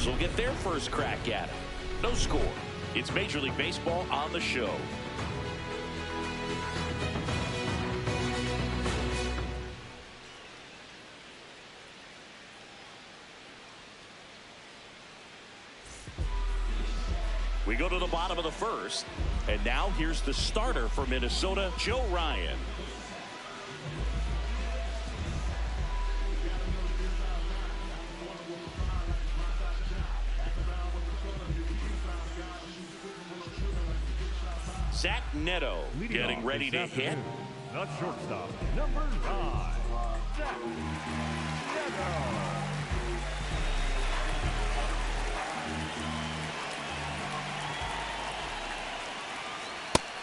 will get their first crack at it. No score. It's Major League Baseball on the show. We go to the bottom of the first, and now here's the starter for Minnesota, Joe Ryan. Zach Neto getting ready to hit. The shortstop, number 5, Zach Neto.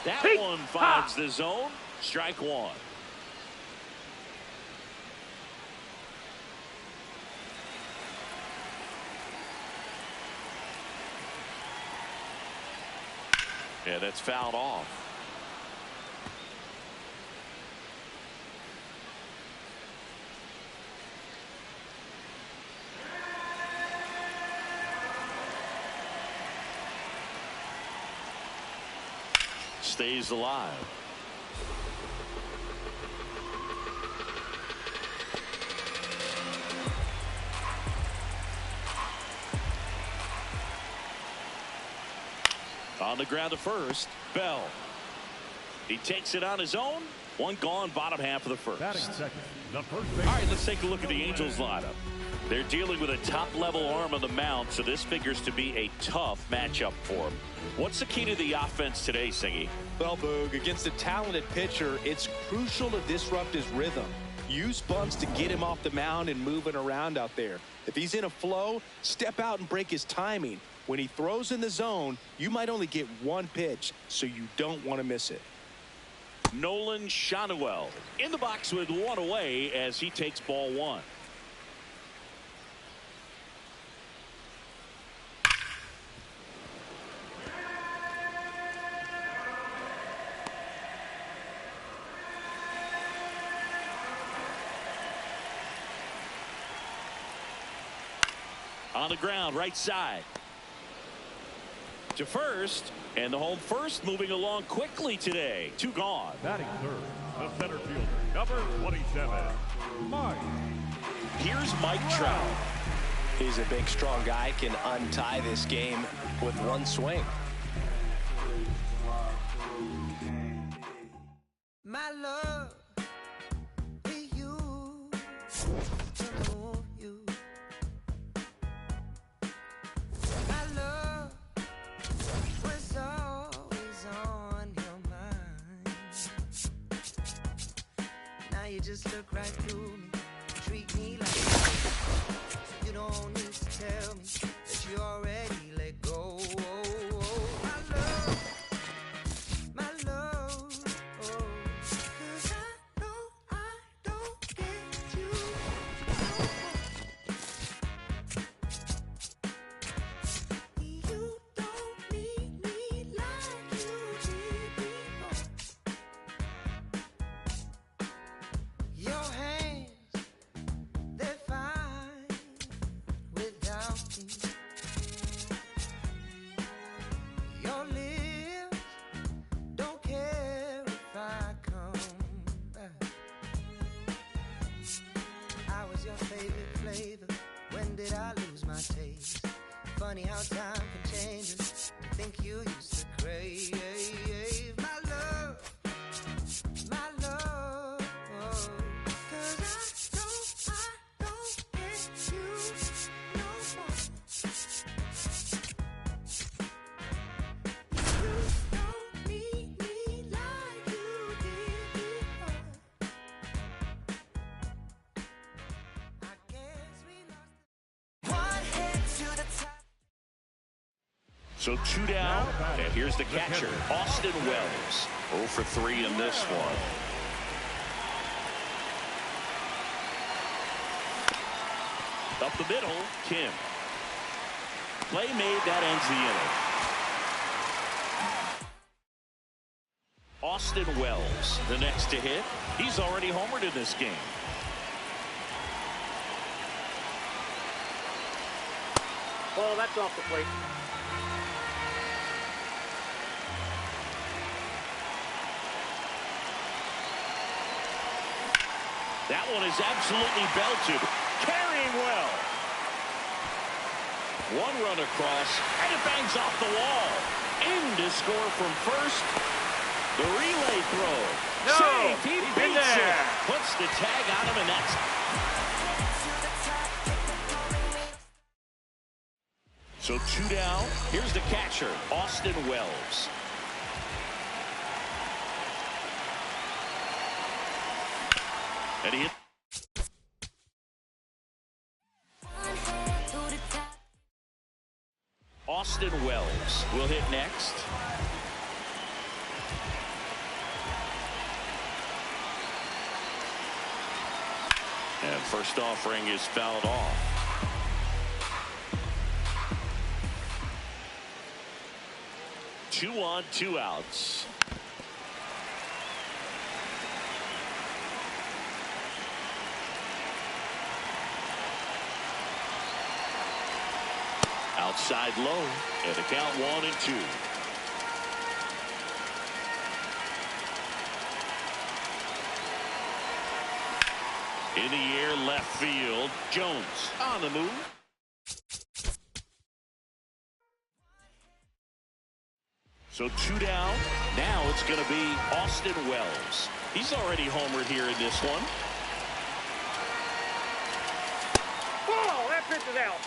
That one finds the zone. Strike one. Yeah, that's fouled off. Stays alive. On the ground to first, Bell. He takes it on his own. One gone, bottom half of the first. All right, let's take a look at the Angels lineup. They're dealing with a top-level arm on the mound, so this figures to be a tough matchup for them. What's the key to the offense today, Singy? Well, Boog, against a talented pitcher, it's crucial to disrupt his rhythm. Use bunts to get him off the mound and moving around out there. If he's in a flow, step out and break his timing. When he throws in the zone, you might only get one pitch, so you don't want to miss it. Nolan Shanuel in the box with one away as he takes ball one. On the ground, right side. To first, and the home first moving along quickly today. Two gone. Batting third, the center fielder, number 27, Mike. Here's Mike Trout. He's a big, strong guy, can untie this game with one swing. My love with you, you. My love was always on your mind. Now you just look right through me, treat me like you don't need to tell me that you already let go. My love, my love. Oh. 'Cause I know I don't get you. You don't need me like you did before. Your hands, they're fine without me. Your lips don't care if I come back. I was your favorite flavor. When did I lose my taste? Funny how time can change us. I think you used to crave my love, my love. 'Cause I don't get you no more. You don't need me like you did before. I guess we lost one hit to the top. So two down, and here's the catcher, Austin Wells. 0 for 3 in this one. Up the middle, Kim. Play made, that ends the inning. Austin Wells, the next to hit. He's already homered in this game. Ball, that's off the plate. That one is absolutely belted. Carrying well. One run across, and it bangs off the wall. In to score from first. The relay throw. No, Safe. He beats there. it. Puts the tag on him, and that's... So 2 down. Here's the catcher, Austin Wells. And he hit. Austin Wells will hit next. And first offering is fouled off. Two on, 2 outs. Outside low, and the count 1-2. In the air, left field. Jones on the move. So 2 down. Now it's going to be Austin Wells. He's already homered here in this one. Ball, that pitch is out.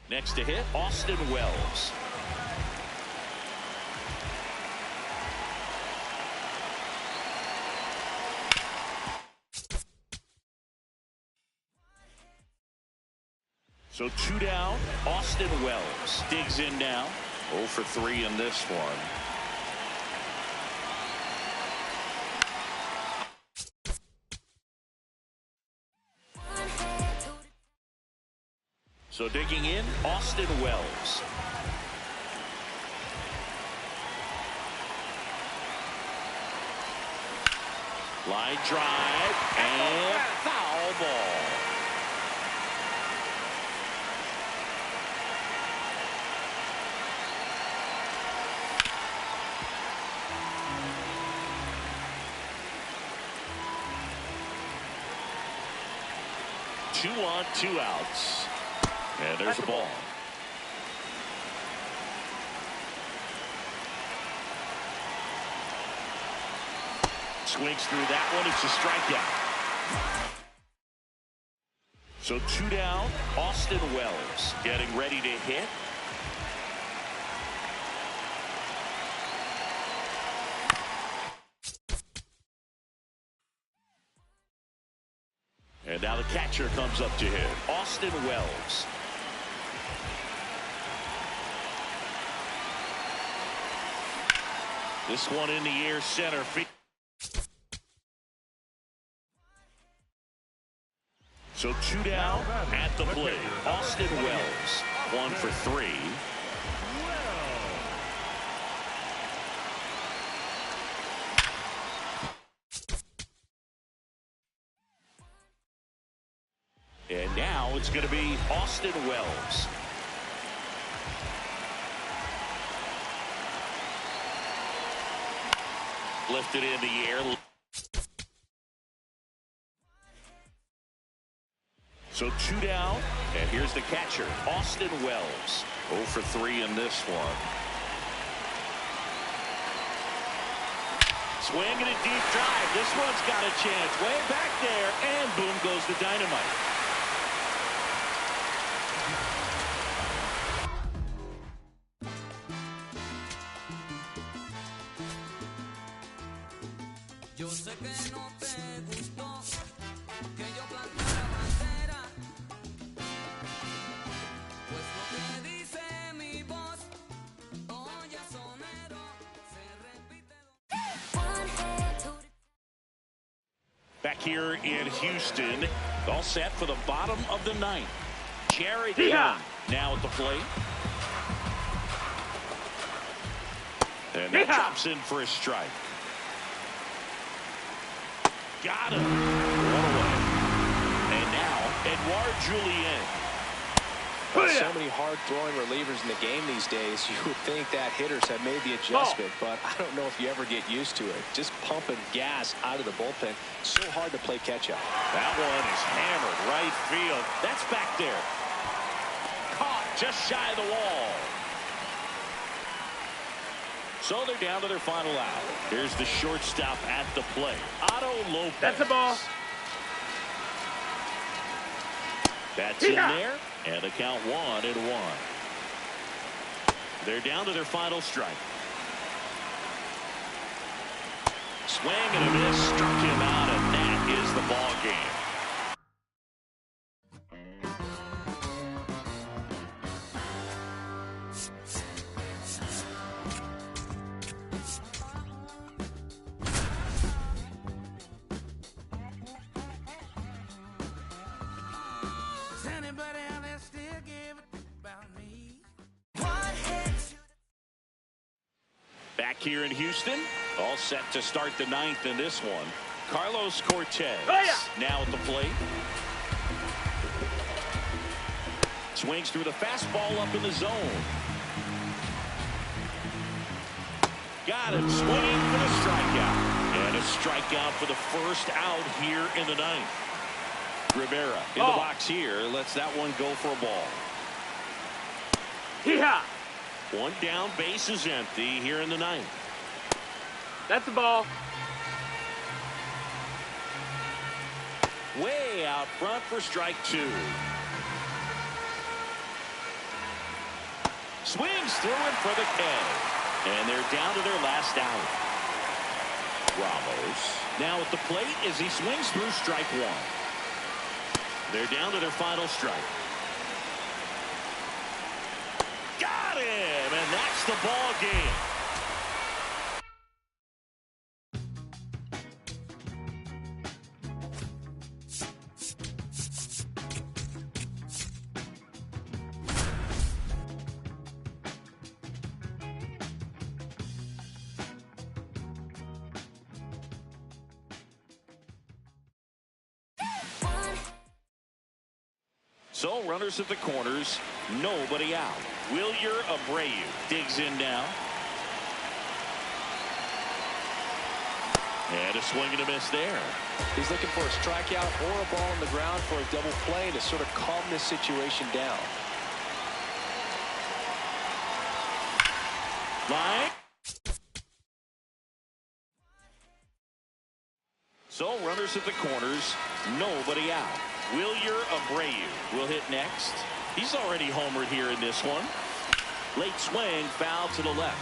Next to hit, Austin Wells. So 2 down, Austin Wells digs in now. 0 for 3 in this one. So digging in, Austin Wells. Line drive and foul ball. Two on, 2 outs. And there's the ball. Swings through that one. It's a strikeout. So 2 down. Austin Wells getting ready to hit. And now the catcher comes up to hit. Austin Wells. This one in the air, center field. So 2 down at the plate. Austin Wells, 1 for 3. And now it's going to be Austin Wells. Lifted in the air. So 2 down, and here's the catcher, Austin Wells. 0 for 3 in this one. Swing and a deep drive. This one's got a chance. Way back there, and boom goes the dynamite. Yo sé que no te gustó que yo plantara bandera, pues lo que dice mi voz, oye sonero, se repite. Back here in Houston, All set for the bottom of the ninth. Jared Yeah. now at the plate. And that drops in for a strike. Got him. One away. And now, Edouard Julien. So many hard-throwing relievers in the game these days. You would think that hitters have made the adjustment, but I don't know if you ever get used to it. Just pumping gas out of the bullpen. So hard to play catch-up. That one is hammered right field. That's back there. Caught just shy of the wall. So they're down to their final out. Here's the shortstop at the plate, Otto Lopez. That's the ball. That's in there, and the count 1-1. They're down to their final strike. Swing and a miss, struck him out, and that is the ball game. Back here in Houston, all set to start the ninth in this one. Carlos Cortez now at the plate. Swings through the fastball up in the zone. Got him swinging for the strikeout. And a strikeout for the first out here in the ninth. Rivera in the box here. Lets that one go for a ball. Yeah. One down, base is empty here in the ninth. That's the ball. Way out front for strike two. Swings through it for the K. And they're down to their last out. Ramos now at the plate as he swings through strike one. They're down to their final strike. Got him, and that's the ball game. So runners at the corners, nobody out. Wilyer Abreu digs in now. And a swing and a miss there. He's looking for a strikeout or a ball on the ground for a double play to sort of calm this situation down. Line. So runners at the corners, nobody out. Wilyer Abreu will hit next. He's already homered here in this one. Late swing, foul to the left.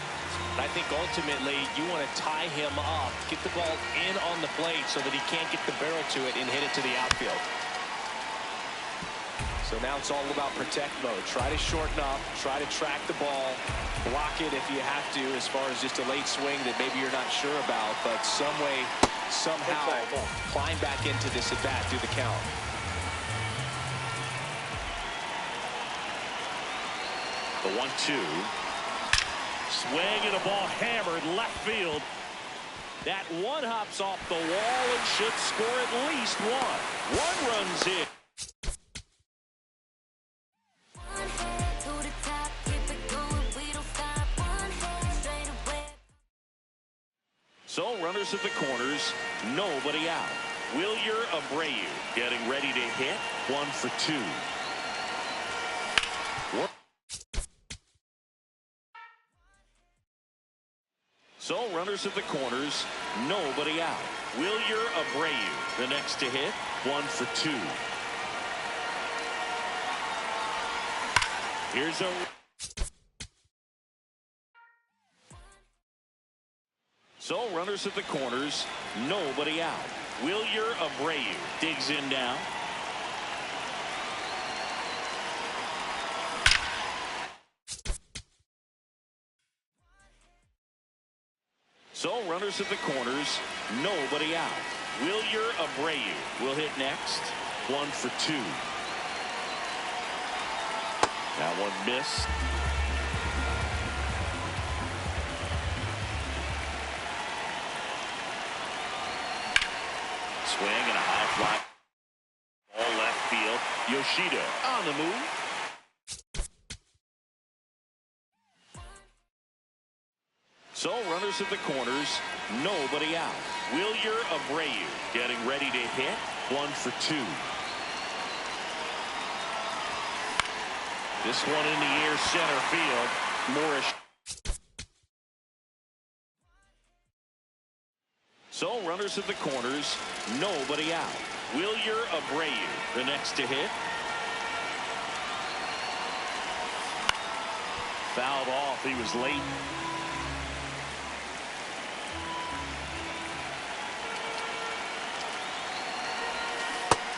I think ultimately you want to tie him up, get the ball in on the plate so that he can't get the barrel to it and hit it to the outfield. So now it's all about protect mode. Try to shorten up, try to track the ball, block it if you have to as far as just a late swing that maybe you're not sure about, but some way, somehow climb back into this at bat through the count. The 1-2. Swing and a ball hammered left field. That one hops off the wall and should score at least one. One runs in. So runners at the corners, nobody out. Wilyer Abreu getting ready to hit. 1 for 2. So runners at the corners, nobody out. Wilyer Abreu the next to hit. 1 for 2. Here's a So runners at the corners, nobody out. Wilyer Abreu digs in now. So runners at the corners, nobody out. Wilyer Abreu will hit next. 1 for 2. That one missed. Swing and a high fly. All left field. Yoshida on the move. So runners at the corners, nobody out. Wilyer Abreu getting ready to hit. 1 for 2. This one in the air, center field. Morris. So runners at the corners, nobody out. Wilyer Abreu the next to hit. Fouled off. He was late.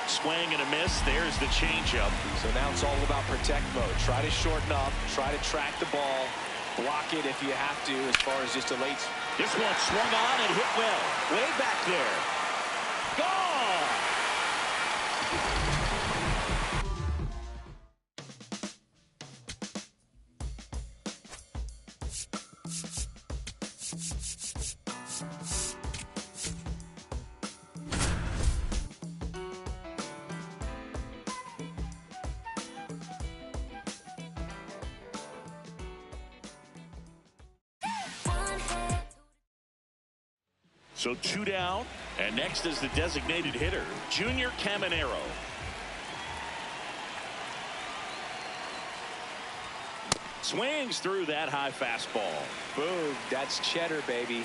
Swing and a miss. There's the changeup. So now it's all about protect mode. Try to shorten up. Try to track the ball. Block it if you have to, as far as just a late. This one swung on and hit well. Way back there. Gone! So 2 down, and next is the designated hitter, Junior Caminero. Swings through that high fastball. Boom, that's cheddar, baby.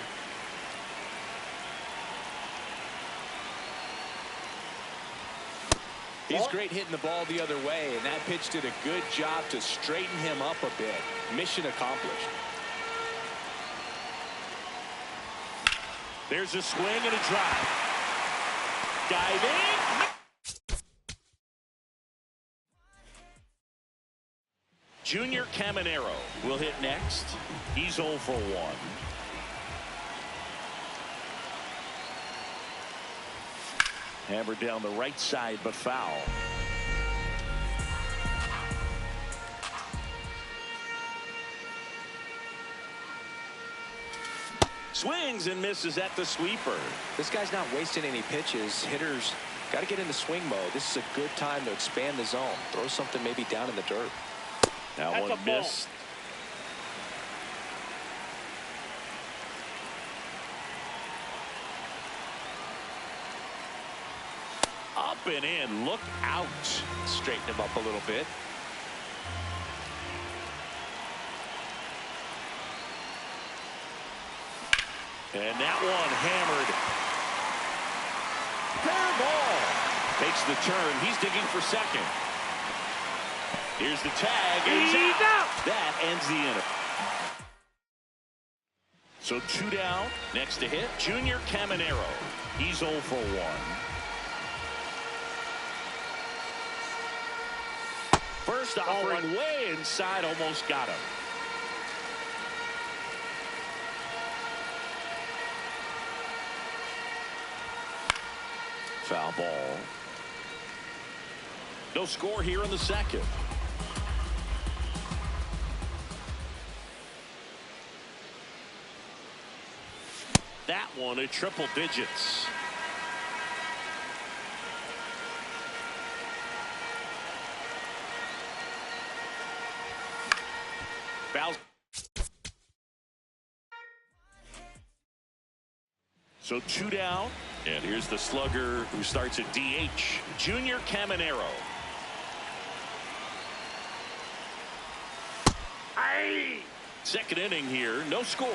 He's great hitting the ball the other way, and that pitch did a good job to straighten him up a bit. Mission accomplished. There's a swing and a drive. Diving. Junior Caminero will hit next. He's 0 for 1. Hammered down the right side, but foul. Swings and misses at the sweeper. This guy's not wasting any pitches. Hitters got to get into swing mode. This is a good time to expand the zone. Throw something maybe down in the dirt. That one missed. Up and in. Look out. Straighten him up a little bit. And that one hammered. Fair ball. Takes the turn. He's digging for second. Here's the tag. And he's out. That ends the inning. So 2 down. Next to hit, Junior Caminero. He's 0 for 1. First offering way inside, almost got him. Foul ball. No score here in the second. That one at triple digits. Fouls. So 2 down. And here's the slugger who starts at DH, Junior Caminero. Aye. Second inning here, no score.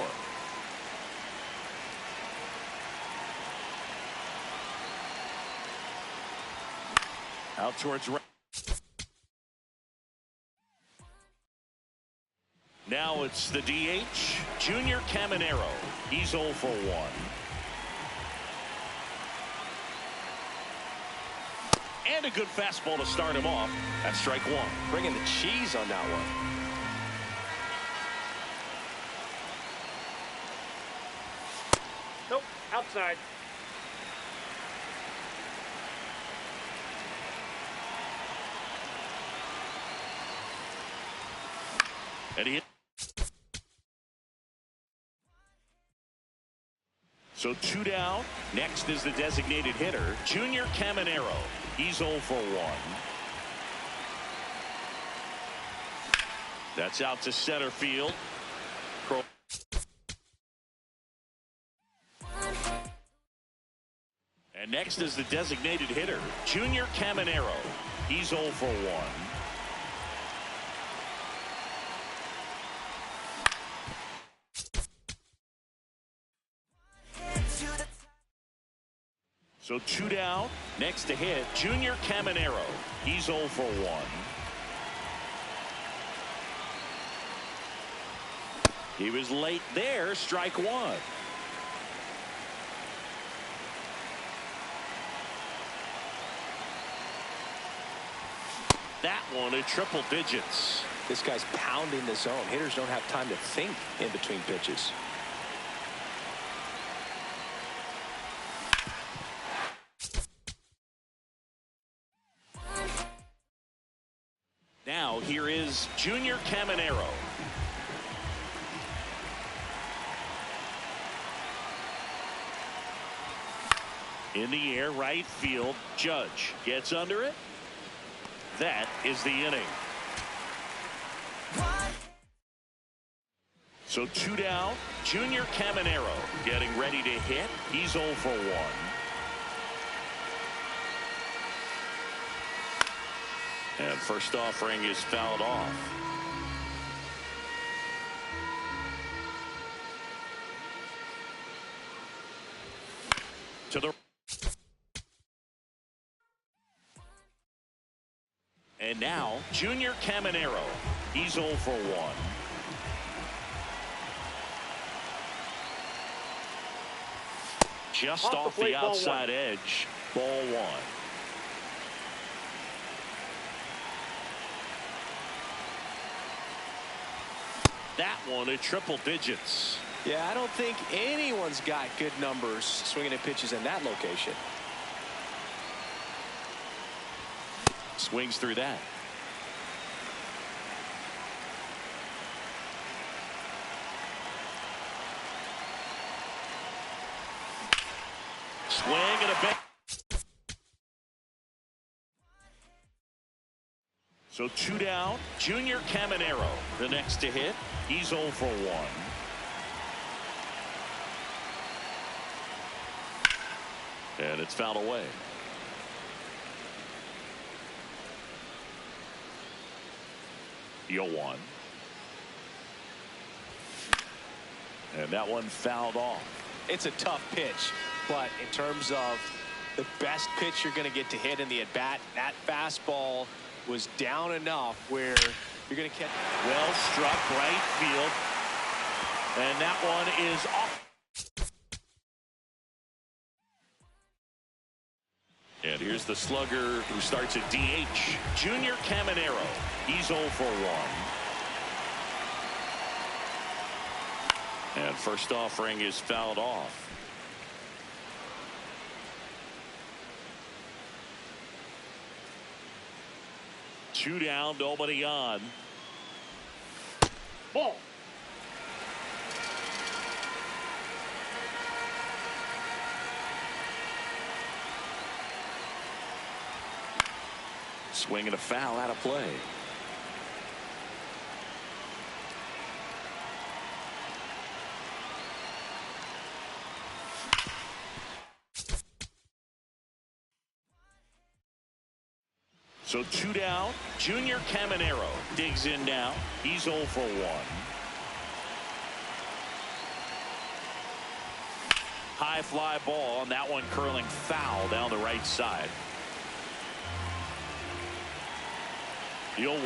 Out towards right. Now it's the DH, Junior Caminero. He's 0 for 1. And a good fastball to start him off. That's strike 1. Bringing the cheese on that one. Nope, outside. And he. So 2 down. Next is the designated hitter, Junior Caminero. He's 0 for 1. That's out to center field. And next is the designated hitter, Junior Caminero. He's 0 for 1. So 2 down. Next to hit, Junior Caminero. He's 0 for 1. He was late there. Strike 1. That one at triple digits. This guy's pounding the zone. Hitters don't have time to think in between pitches. Now here is Junior Caminero. In the air, right field. Judge gets under it. That is the inning. So 2 down. Junior Caminero getting ready to hit. He's 0 for 1. And first offering is fouled off. To the. And now Junior Caminero. He's 0 for 1. Just off the outside edge. Ball 1. That one at triple digits. Yeah, I don't think anyone's got good numbers swinging at pitches in that location. Swings through that. Swing and a bit. So 2 down. Junior Caminero, the next to hit. He's 0 for 1. And it's fouled away. The 0-1. And that one fouled off. It's a tough pitch, but in terms of the best pitch you're going to get to hit in the at-bat, that fastball was down enough where you're going to catch. Well struck right field. And that one is off. And here's the slugger who starts at DH, Junior Caminero. He's 0 for 1. And first offering is fouled off. Two down, nobody on. Ball. Swing and a foul out of play. So 2 down. Junior Caminero digs in now. He's 0 for 1. High fly ball, and that one curling foul down the right side. The 0-1.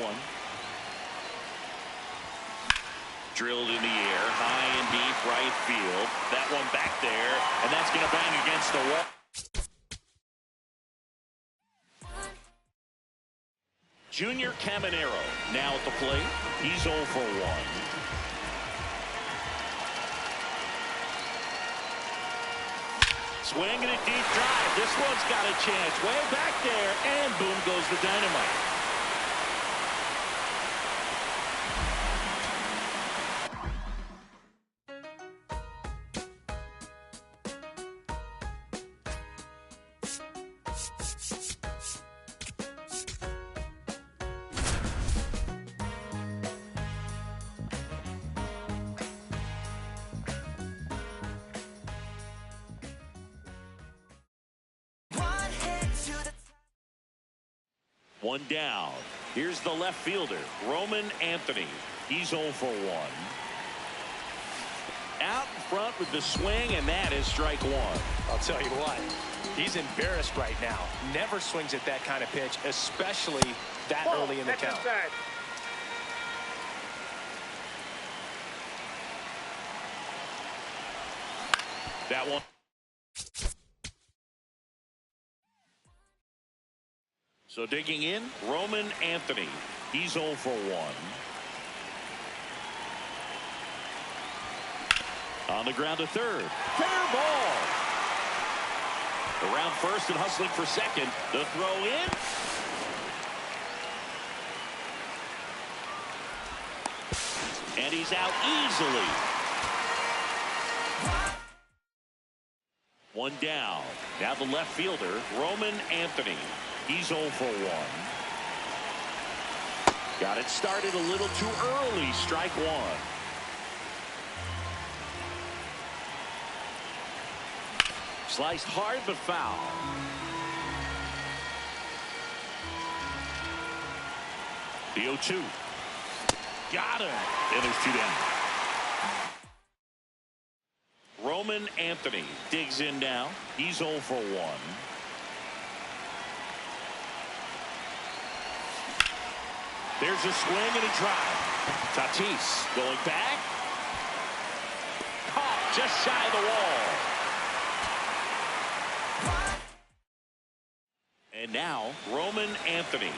Drilled in the air, high and deep right field. That one back there, and that's going to bang against the wall. Junior Caminero now at the plate. He's 0 for 1. Swing and a deep drive. This one's got a chance. Way back there, and boom goes the dynamite. One down. Here's the left fielder, Roman Anthony. He's 0 for 1. Out in front with the swing, and that is strike one. I'll tell you what, he's embarrassed right now. Never swings at that kind of pitch, especially that early in the count. That one. So digging in, Roman Anthony. He's 0 for 1. On the ground to third. Fair ball. Around first and hustling for second. The throw in. And he's out easily. One down. Now the left fielder, Roman Anthony. He's 0 for 1. Got it started a little too early. Strike one. Sliced hard but foul. The 0-2. Got him. And there's 2 down. Roman Anthony digs in now. He's 0 for 1. There's a swing and a drive. Tatis going back. Caught just shy of the wall. And now Roman Anthony.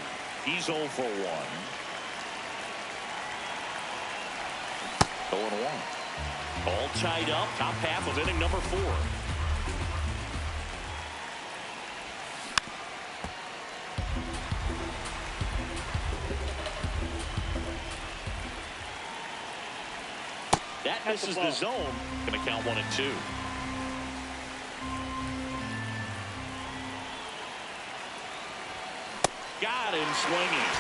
He's 0 for 1. 0-1. All tied up. Top half of inning number 4. That misses the zone. Going to count 1-2. Got him swinging.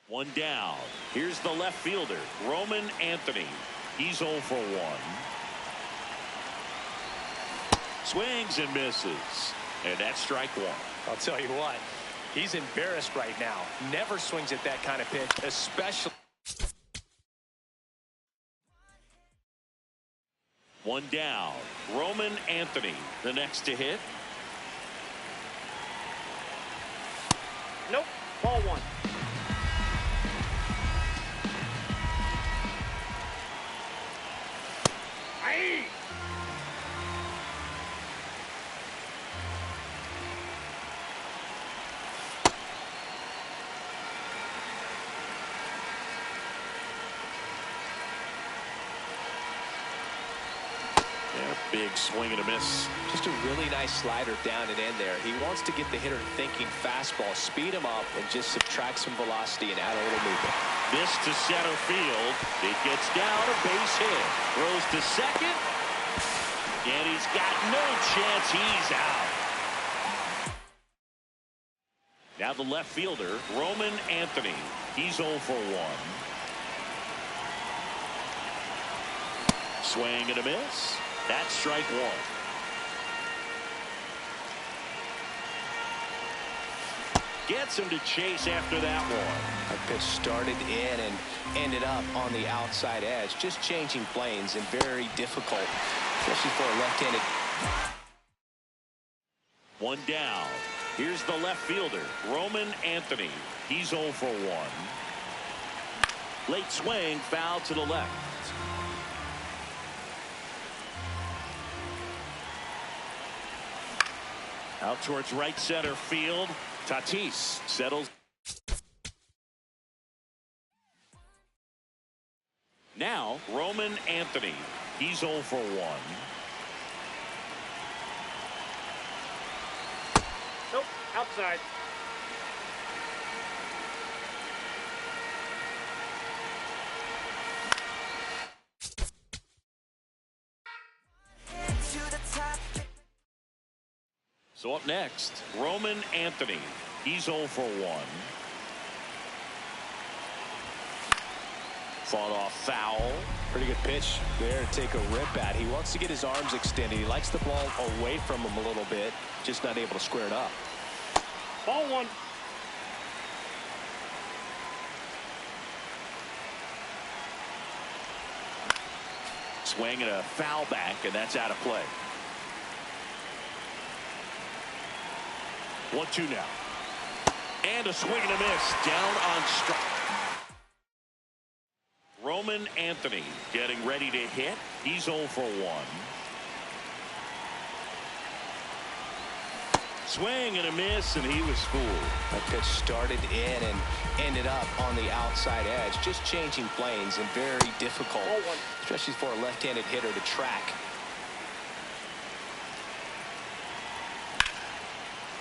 One down. Here's the left fielder, Roman Anthony. He's 0 for 1. Swings and misses. And that's strike one. I'll tell you what, he's embarrassed right now. Never swings at that kind of pitch, especially. One down. Roman Anthony, the next to hit. Nope. Ball one. Aye. Big swing and a miss. Just a really nice slider down and in there. He wants to get the hitter thinking fastball, speed him up, and just subtract some velocity and add a little movement. This to center field. It gets down, a base hit. Throws to second. And he's got no chance. He's out. Now the left fielder, Roman Anthony. He's 0 for 1. Swing and a miss. That's strike one. Gets him to chase after that one. That pitch started in and ended up on the outside edge. Just changing planes and very difficult, especially for a left-handed. One down. Here's the left fielder, Roman Anthony. He's 0 for 1. Late swing, foul to the left. Out towards right center field. Tatis settles. Now Roman Anthony. He's 0 for 1. Nope. Outside. So up next, Roman Anthony. He's 0 for 1. Fought off foul. Pretty good pitch there to take a rip at. He wants to get his arms extended. He likes the ball away from him a little bit, just not able to square it up. Ball one. Swing and a foul back, and that's out of play. 1-2 now. And a swing and a miss. Down on strike. Roman Anthony getting ready to hit. He's 0 for 1. Swing and a miss, and he was fooled. That pitch started in and ended up on the outside edge. Just changing planes and very difficult, especially for a left-handed hitter to track.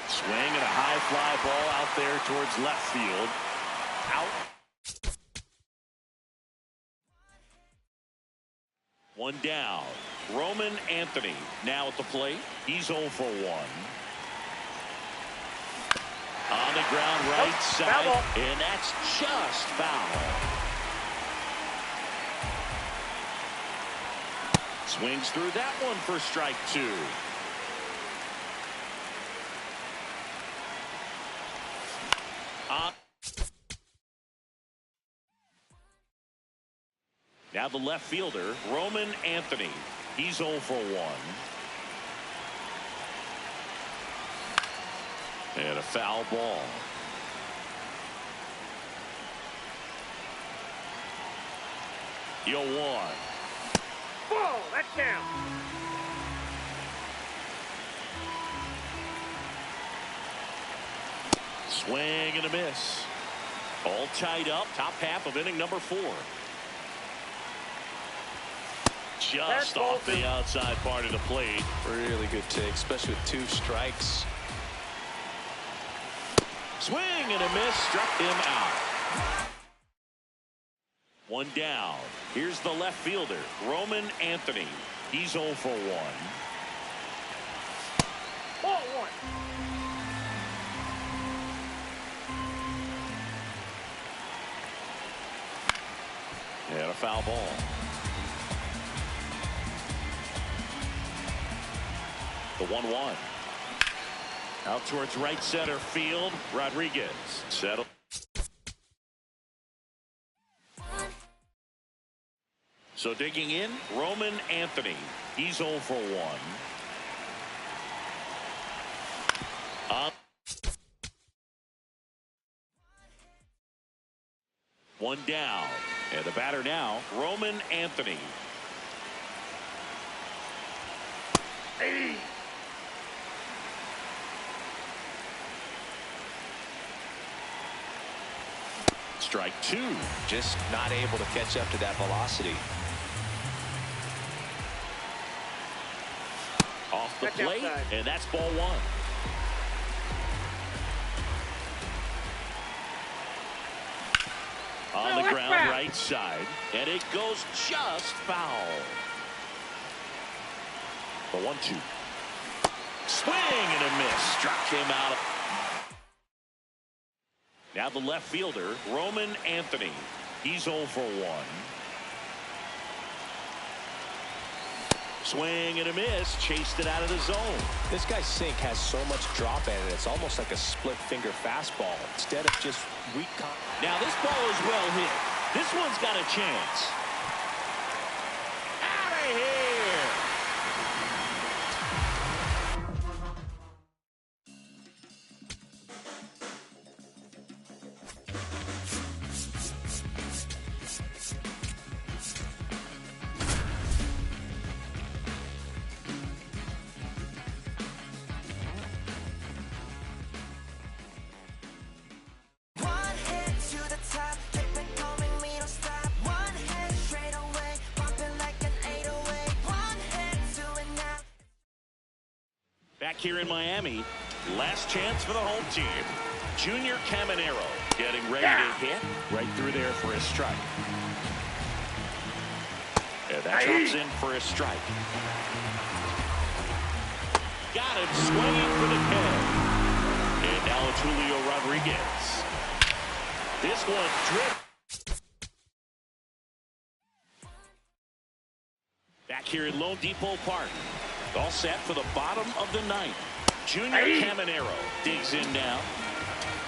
Swing and a high fly ball out there towards left field. Out. 1 down. Roman Anthony now at the plate. He's 0 for 1. On the ground right side, and that's just foul. Swings through that one for strike 2. Now the left fielder, Roman Anthony. He's 0 for 1. And a foul ball. Yo 1. Ball, that's down. Swing and a miss. All tied up. Top half of inning number 4. Just off the outside part of the plate. Really good take, especially with 2 strikes. Swing and a miss, struck him out. 1 down. Here's the left fielder, Roman Anthony. He's 0 for 1. Ball one. And a foul ball. The 1-1. Out towards right center field. Rodriguez settled. So digging in, Roman Anthony. He's 0 for 1. One down. And the batter now, Roman Anthony. Hey. Strike 2. Just not able to catch up to that velocity. Off the plate, and that's ball 1. On the ground right side, and it goes just foul. The 1-2. Swing and a miss. Struck him out. Now the left fielder, Roman Anthony. He's 0 for 1. Swing and a miss. Chased it out of the zone. This guy's sink has so much drop in it. It's almost like a split finger fastball instead of just weak. Now this ball is well hit. This one's got a chance. Out of here. Back here in Miami, last chance for the home team. Junior Caminero getting ready to hit right through there for a strike. And that drops in for a strike. Got him swinging for the pin. And now it's Julio Rodriguez. This one dripped. Back here in Lone Depot Park. All set for the bottom of the 9th. Junior Caminero digs in now.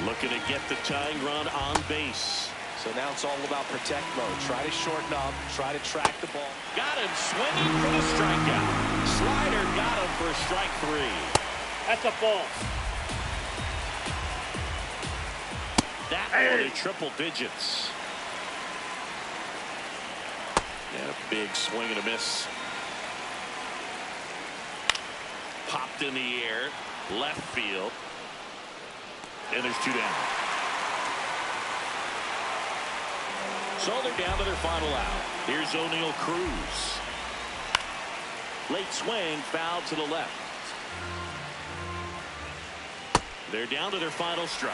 Looking to get the tying run on base. So now it's all about protect mode. Try to shorten up, try to track the ball. Got him swinging for the strikeout. Slider got him for strike 3. That's a ball. That one in triple digits. And a big swing and a miss. Popped in the air, left field. And there's 2 down. So they're down to their final out. Here's O'Neal Cruz. Late swing, foul to the left. They're down to their final strike.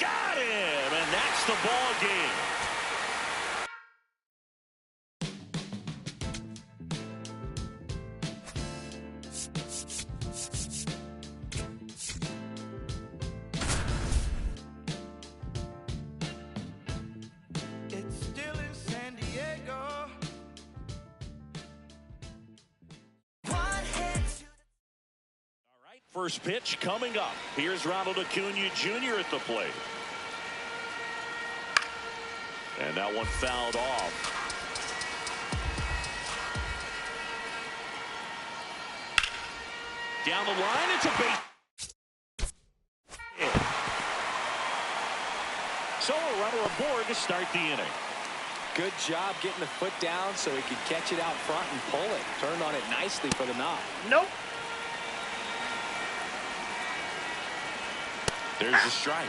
Got him, and that's the ball game. It's still in San Diego. All right, first pitch coming up. Here's Ronald Acuna Jr. at the plate. And that one fouled off. Down the line, it's a base. So a runner aboard to start the inning. Good job getting the foot down so he could catch it out front and pull it. Turned on it nicely for the knock. Nope. There's a strike.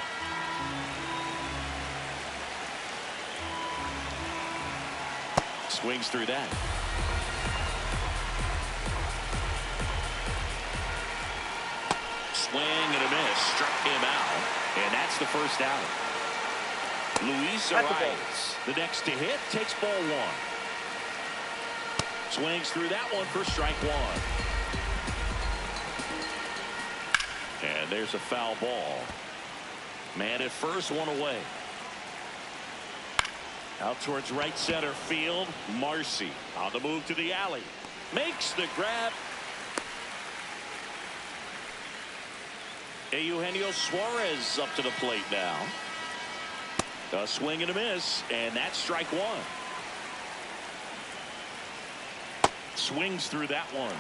Swings through that. Swing and a miss. Struck him out. And that's the first out. Luis Arias, the next to hit, takes ball 1. Swings through that one for strike 1. And there's a foul ball. Man at first, 1 away. Out towards right center field. Marcy on the move to the alley. Makes the grab. Eugenio Suarez up to the plate now. A swing and a miss, and that's strike 1. Swings through that one.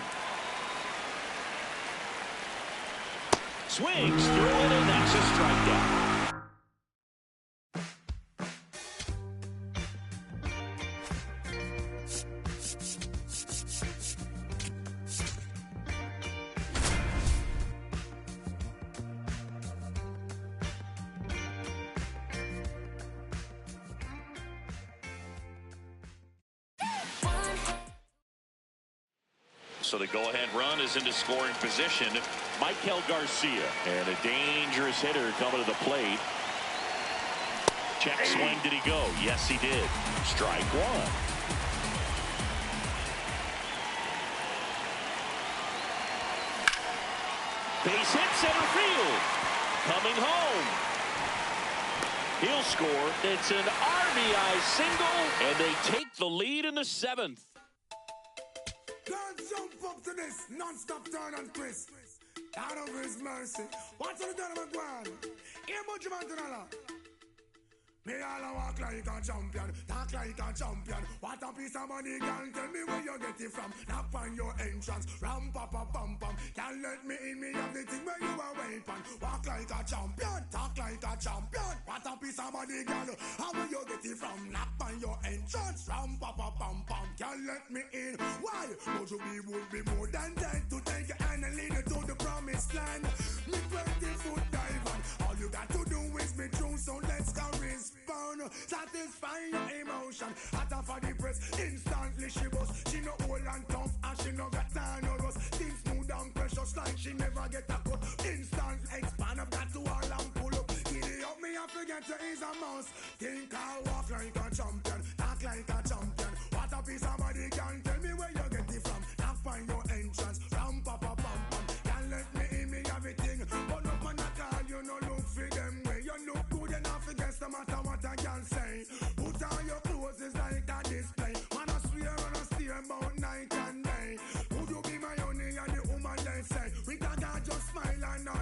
Swings through it, and that's a strikeout. So the go-ahead run is into scoring position. Michael Garcia, and a dangerous hitter coming to the plate. Check swing, did he go? Yes, he did. Strike 1. Base hit, center field. Coming home. He'll score. It's an RBI single, and they take the lead in the 7th. Can't jump up to this non-stop turn and twist. Out of his mercy. What's on the turn of a guan? Here, much man to the me all walk like a champion, talk like a champion. What a piece of money, girl. Tell me where you get it from. Knock on your entrance, ram pa pa pam pam. Can't let me in, me have the thing where you are waiting. Walk like a champion, talk like a champion. What a piece of money, girl. How will you get it from? Knock on your entrance, ram pa pa pam pam. Can't let me in. Why? Would you would be more than dead to take your hand and lead you to the promised land? Me 20-foot dive on. All you got to do is be true, so let's go respond. Satisfy your emotion. Hotter for the press, instantly she bust. She no old and tough, and she no got time no rust. Things smooth and precious like she never get a cut. Instant expand up that to all and pull up. Giddy up, me I forget to is a mouse. Think I walk like a champion, talk like a champion. What a piece of body, can tell me where you get it from. Now find your entrance, ram pa pa pam pam. Can't let me in, me everything. But no man at all, you no look for them way. You look good enough against no matter what I can say. Put on your clothes, it's like a display. Man, I swear and I steer about night and day. Would you be my honey and the woman they say? We can just smile and not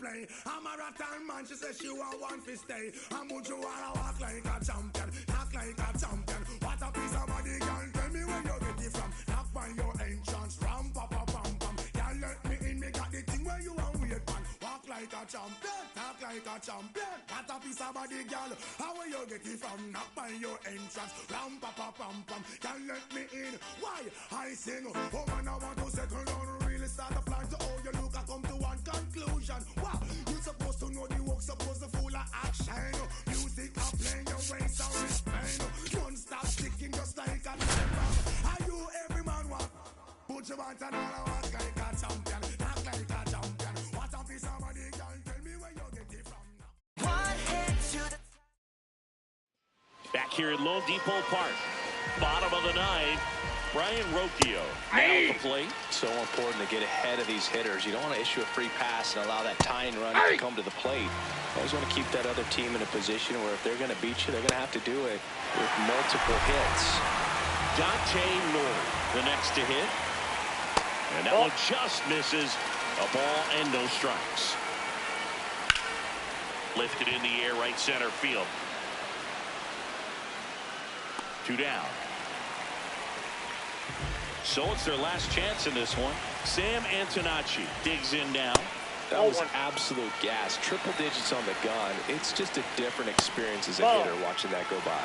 play. I'm a rattan man, she says she want one for stay. I'm Muju wanna walk like a champion, talk like a champion. What a piece of body, girl, tell me where you get it from. Knock by your entrance, ram, pa, pa, pam, pam. Girl, let me in, me got the thing where you want wait, man. Walk like a champion, talk like a champion. What a piece of body, girl, how will you get it from? Knock by your entrance, ram, pa, pa, pam, pam. Girl, let me in. Why? I sing, oh man, I want to settle down, really start a plan to how you look, I come to one conclusion. Wow, you supposed to know the work, supposed to full of action. Music are playing, your waist sound is pain. Don't stop sticking just like a timer. Are you every man walk? Put your hands and all walk like a champion, talk like a champion. What a piece of money, girl, tell me where you get it from now. One hit to the Back here at Lone Depot Park, bottom of the ninth, Brian Rocchio now at the plate. So important to get ahead of these hitters. You don't want to issue a free pass and allow that tying run to come to the plate. You always want to keep that other team in a position where if they're going to beat you, they're going to have to do it with multiple hits. Dante Nord, the next to hit. And that one just misses. A ball and no strikes. Lifted in the air, right center field. 2 down. So it's their last chance in this one. Sam Antonacci digs in now. That was absolute gas. Triple digits on the gun. It's just a different experience as a hitter watching that go by.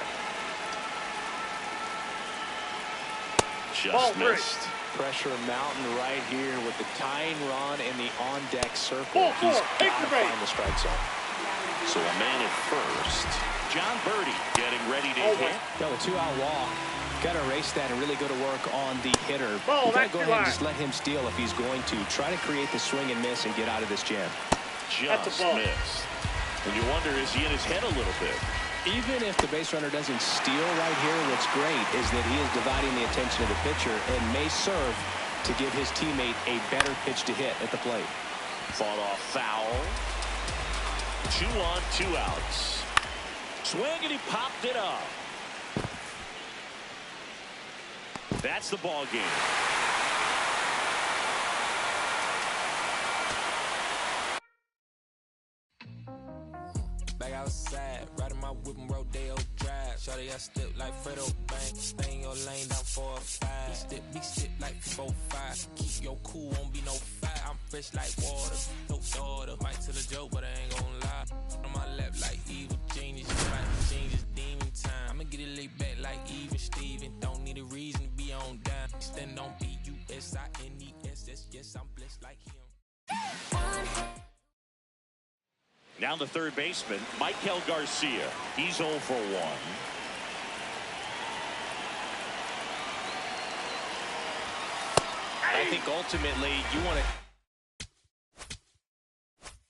Just missed. Pressure mountain right here with the tying run in the on-deck circle. He's got to find the strike zone. So a man at first. John Birdie getting ready to hit. Got a 2-out walk. Got to erase that and really go to work on the hitter. You got to go ahead and just let him steal if he's going to. Try to create the swing and miss and get out of this jam. Just missed. And you wonder, is he in his head a little bit? Even if the base runner doesn't steal right here, what's great is that he is dividing the attention of the pitcher and may serve to give his teammate a better pitch to hit at the plate. Fought off foul. 2 on, 2 outs. Swing and he popped it up. That's the ball game. Back outside, riding my whip and Rodeo Drive. Shorty, I step like Fredo Bank. Stay in your lane down 4 or 5. Big step like 4 5. Keep your cool, won't be no fight. I'm fresh like water, no daughter. Might tell a joke, but I ain't gon' lie. On my lap like evil genius, like genius, demon time. I'ma get it laid back like even Steven. Don't need a reason to be on down. Stand on B-U-S-I-N-E-S-S. Yes, I'm blessed like him. Now the third baseman, Michael Garcia. He's 0 for 1. I think ultimately you want to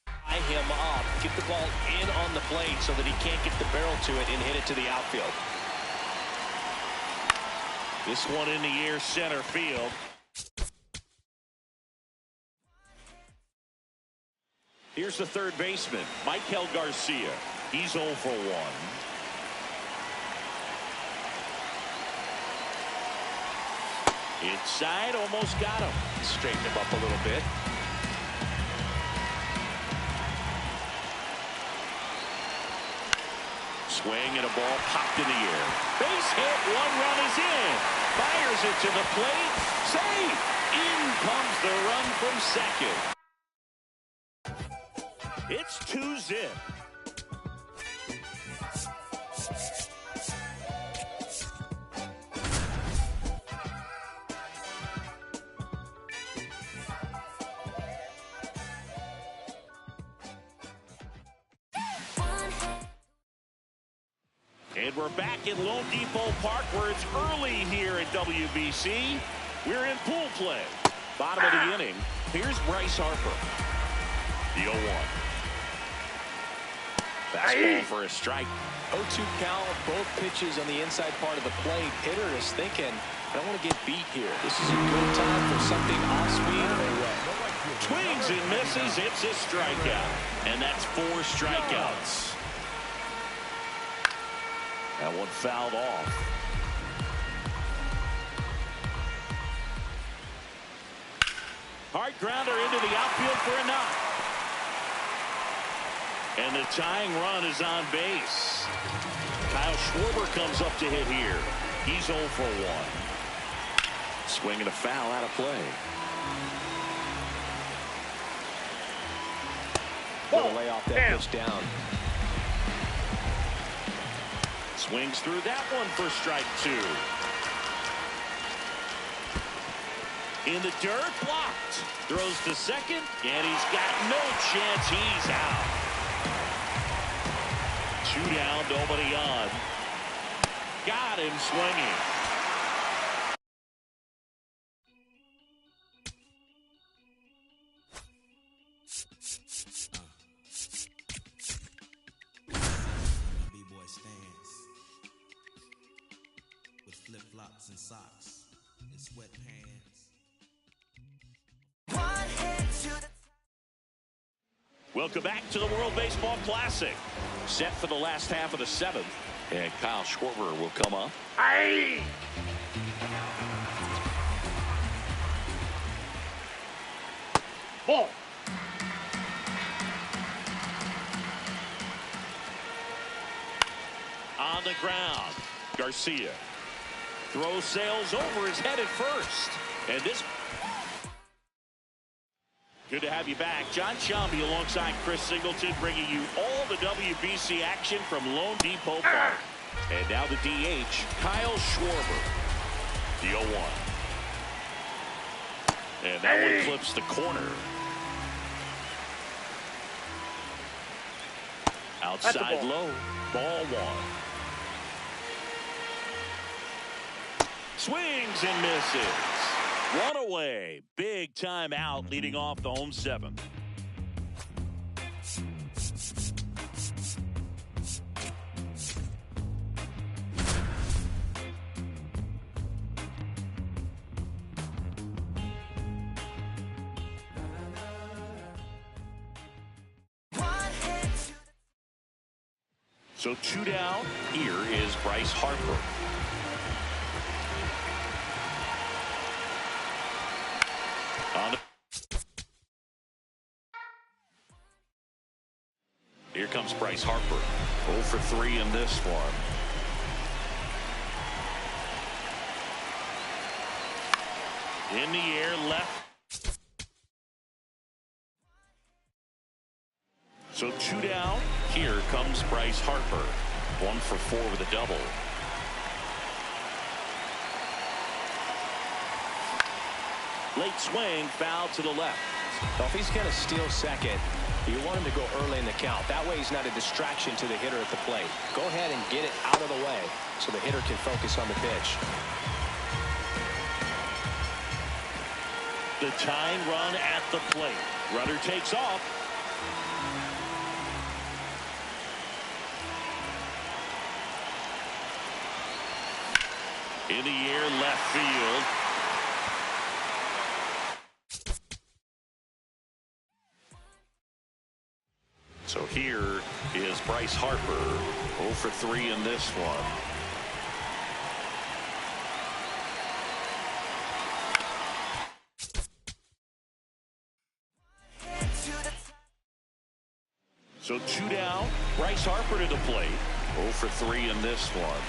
tie him up, get the ball in on the plate so that he can't get the barrel to it and hit it to the outfield. This one in the air, center field. Here's the third baseman, Michael Garcia. He's 0 for 1. Inside, almost got him. Straighten him up a little bit. Swing and a ball popped in the air. Base hit, 1 run is in. Fires it to the plate. Safe. In comes the run from second. It's 2-zip. And we're back at Lone Depot Park where it's early here at WBC. We're in pool play. Bottom of the inning. Here's Bryce Harper. The 0-1. Fastball for a strike. 0-2 count, both pitches on the inside part of the plate. Hitter is thinking, I don't want to get beat here. This is a good time for something off speed or away. Swings and misses. It's a strikeout. And that's 4 strikeouts. That one fouled off. Hard grounder into the outfield for a knock. And the tying run is on base. Kyle Schwarber comes up to hit here. He's 0 for 1. Swing and a foul out of play. Gonna lay off that pitch down. Swings through that one for strike 2. In the dirt, blocked. Throws to second, and he's got no chance. He's out. 2 down, nobody on. Got him swinging. B-boy stands with flip-flops and socks and sweatpants. Welcome back to the World Baseball Classic. Set for the last half of the 7th. And Kyle Schwarber will come up. Aye. Ball. On the ground, Garcia. Throw sails over his head at first. And this... Good to have you back. John Shambi alongside Chris Singleton, bringing you all the WBC action from Lone Depot Park. And now the DH, Kyle Schwarber. The 0-1. And that one clips the corner. Outside low. Ball 1. Swings and misses. One away. Big time out leading off the home 7th. So 2 down. Here is Bryce Harper. Here comes Bryce Harper. 0 for 3 in this one. In the air, left. So 2 down. Here comes Bryce Harper. 1 for 4 with a double. Late swing, foul to the left. Well, if he's going to steal second, you want him to go early in the count. That way he's not a distraction to the hitter at the plate. Go ahead and get it out of the way so the hitter can focus on the pitch. The tying run at the plate. Runner takes off. In the air, left field. So here is Bryce Harper. 0 for 3 in this one. So 2 down. Bryce Harper to the plate. 0 for 3 in this one.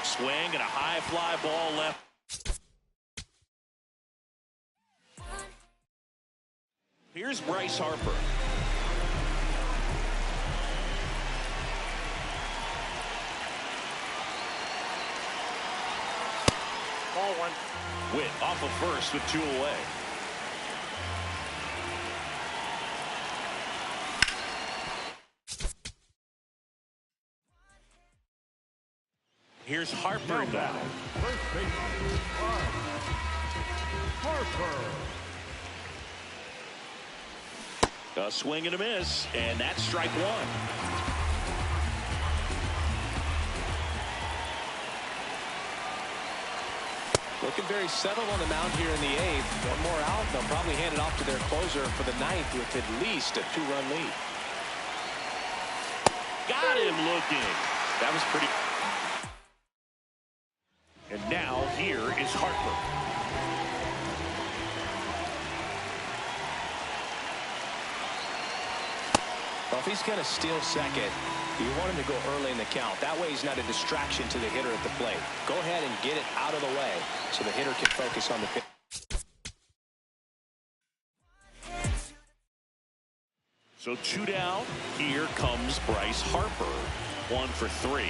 Swing and a high fly ball left. Here's Bryce Harper. Ball 1. Witt off of first with 2 away. Here's Harper now. First baseman, Harper. A swing and a miss, and that's strike 1. Looking very settled on the mound here in the 8th. One more out. They'll probably hand it off to their closer for the 9th with at least a 2-run lead. Got him looking. That was pretty. And now here is Harper. Well, if he's going to steal second, you want him to go early in the count. That way he's not a distraction to the hitter at the plate. Go ahead and get it out of the way so the hitter can focus on the pitch. So 2 down. Here comes Bryce Harper. 1 for 3.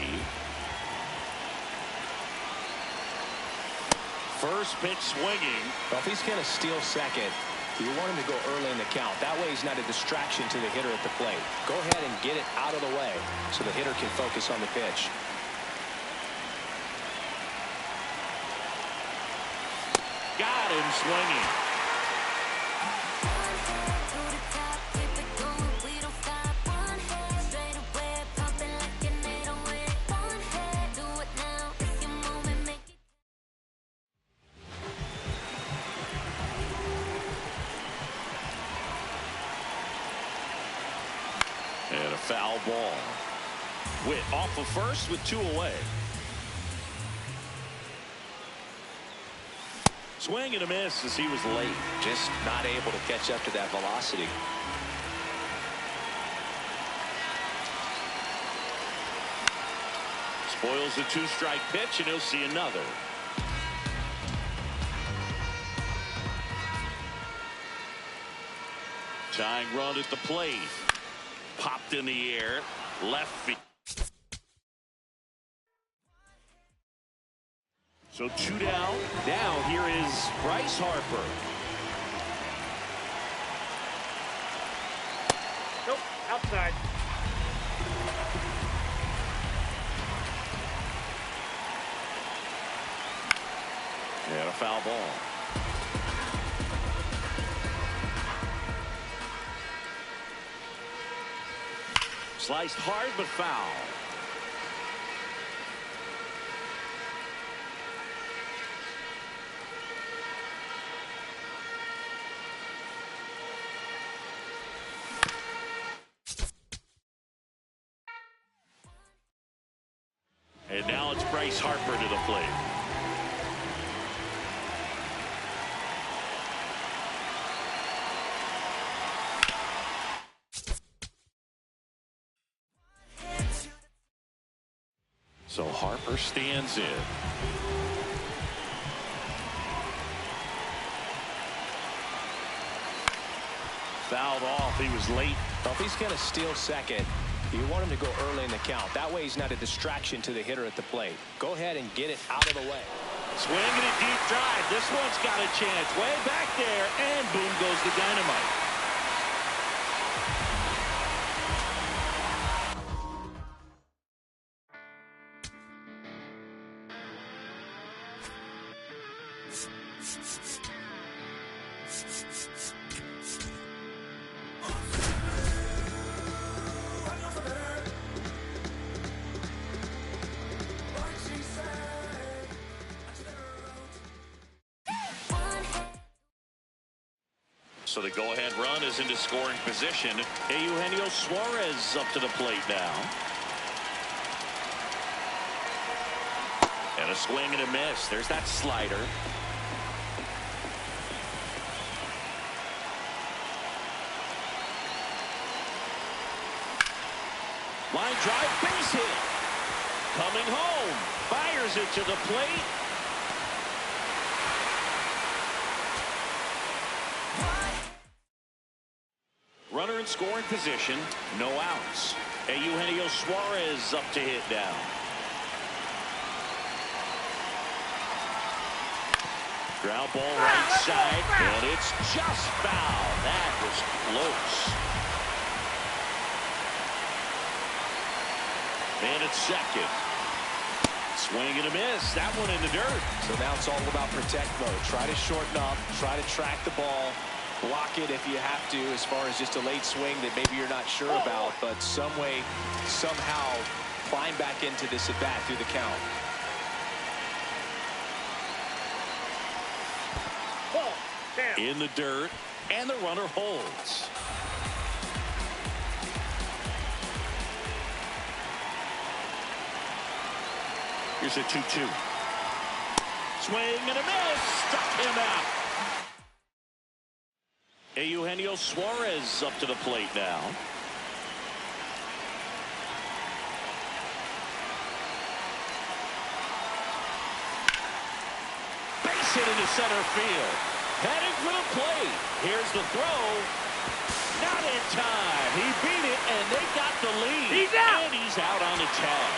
First pitch swinging. Well, if he's going to steal second, you want him to go early in the count. That way he's not a distraction to the hitter at the plate. Go ahead and get it out of the way so the hitter can focus on the pitch. Got him swinging. And a foul ball. Witt off of first with 2 away. Swing and a miss as he was late. Just not able to catch up to that velocity. Spoils the 2-strike pitch, and he'll see another. Tying run at the plate. Popped in the air. Left field. So 2 down. Now here is Bryce Harper. Nope, outside. And a foul ball. Sliced hard but foul. And now it's Bryce Harper to the plate. So Harper stands in. Fouled off. He was late. Well, if he's going to steal second, you want him to go early in the count. That way he's not a distraction to the hitter at the plate. Go ahead and get it out of the way. Swinging a deep drive. This one's got a chance. Way back there, and boom goes the dynamite. So the go-ahead run is into scoring position. Eugenio Suarez up to the plate now. And a swing and a miss. There's that slider. Line drive, base hit. Coming home. Fires it to the plate. Runner in scoring position, no outs. Eugenio Suarez up to hit now. Ground ball right side, and it's just foul. That was close. And it's second. Swing and a miss. That one in the dirt. So now it's all about protect mode. Try to shorten up, try to track the ball. Block it if you have to, as far as just a late swing that maybe you're not sure about, but some way, somehow climb back into this at bat through the count. In the dirt, and the runner holds. Here's a 2-2. Swing and a miss. Struck him out. Eugenio Suarez up to the plate now. Takes it into center field. Heading for the plate. Here's the throw. Not in time. He beat it, and they got the lead. He's out. And he's out on the tag.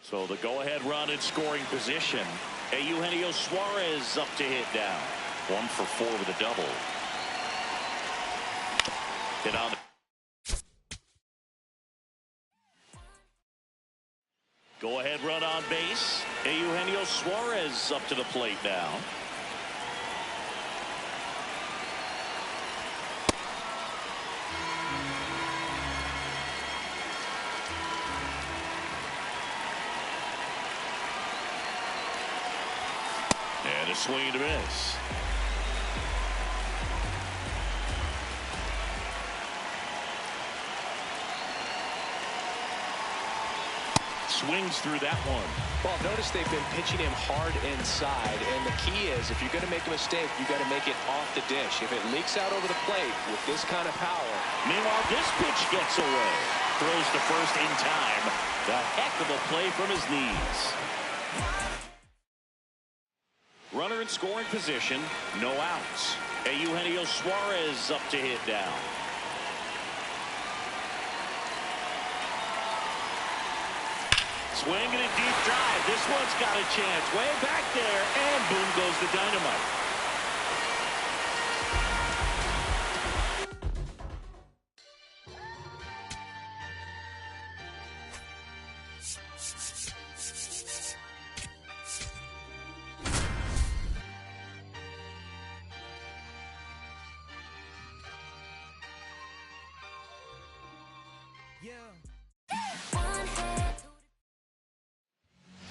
So the go-ahead run in scoring position. Eugenio Suarez up to hit down. 1 for 4 with a double. Hit on the go-ahead run on base. Eugenio Suarez up to the plate now. And a swing and a miss. Swings through that one. Well, notice they've been pitching him hard inside, and the key is if you're going to make a mistake, you got to make it off the dish. If it leaks out over the plate with this kind of power. Meanwhile, this pitch gets away. Throws to first in time. The heck of a play from his knees. Runner in scoring position, no outs. Eugenio Suarez up to hit down. Swinging a deep drive. This one's got a chance. Way back there, and boom goes the dynamite.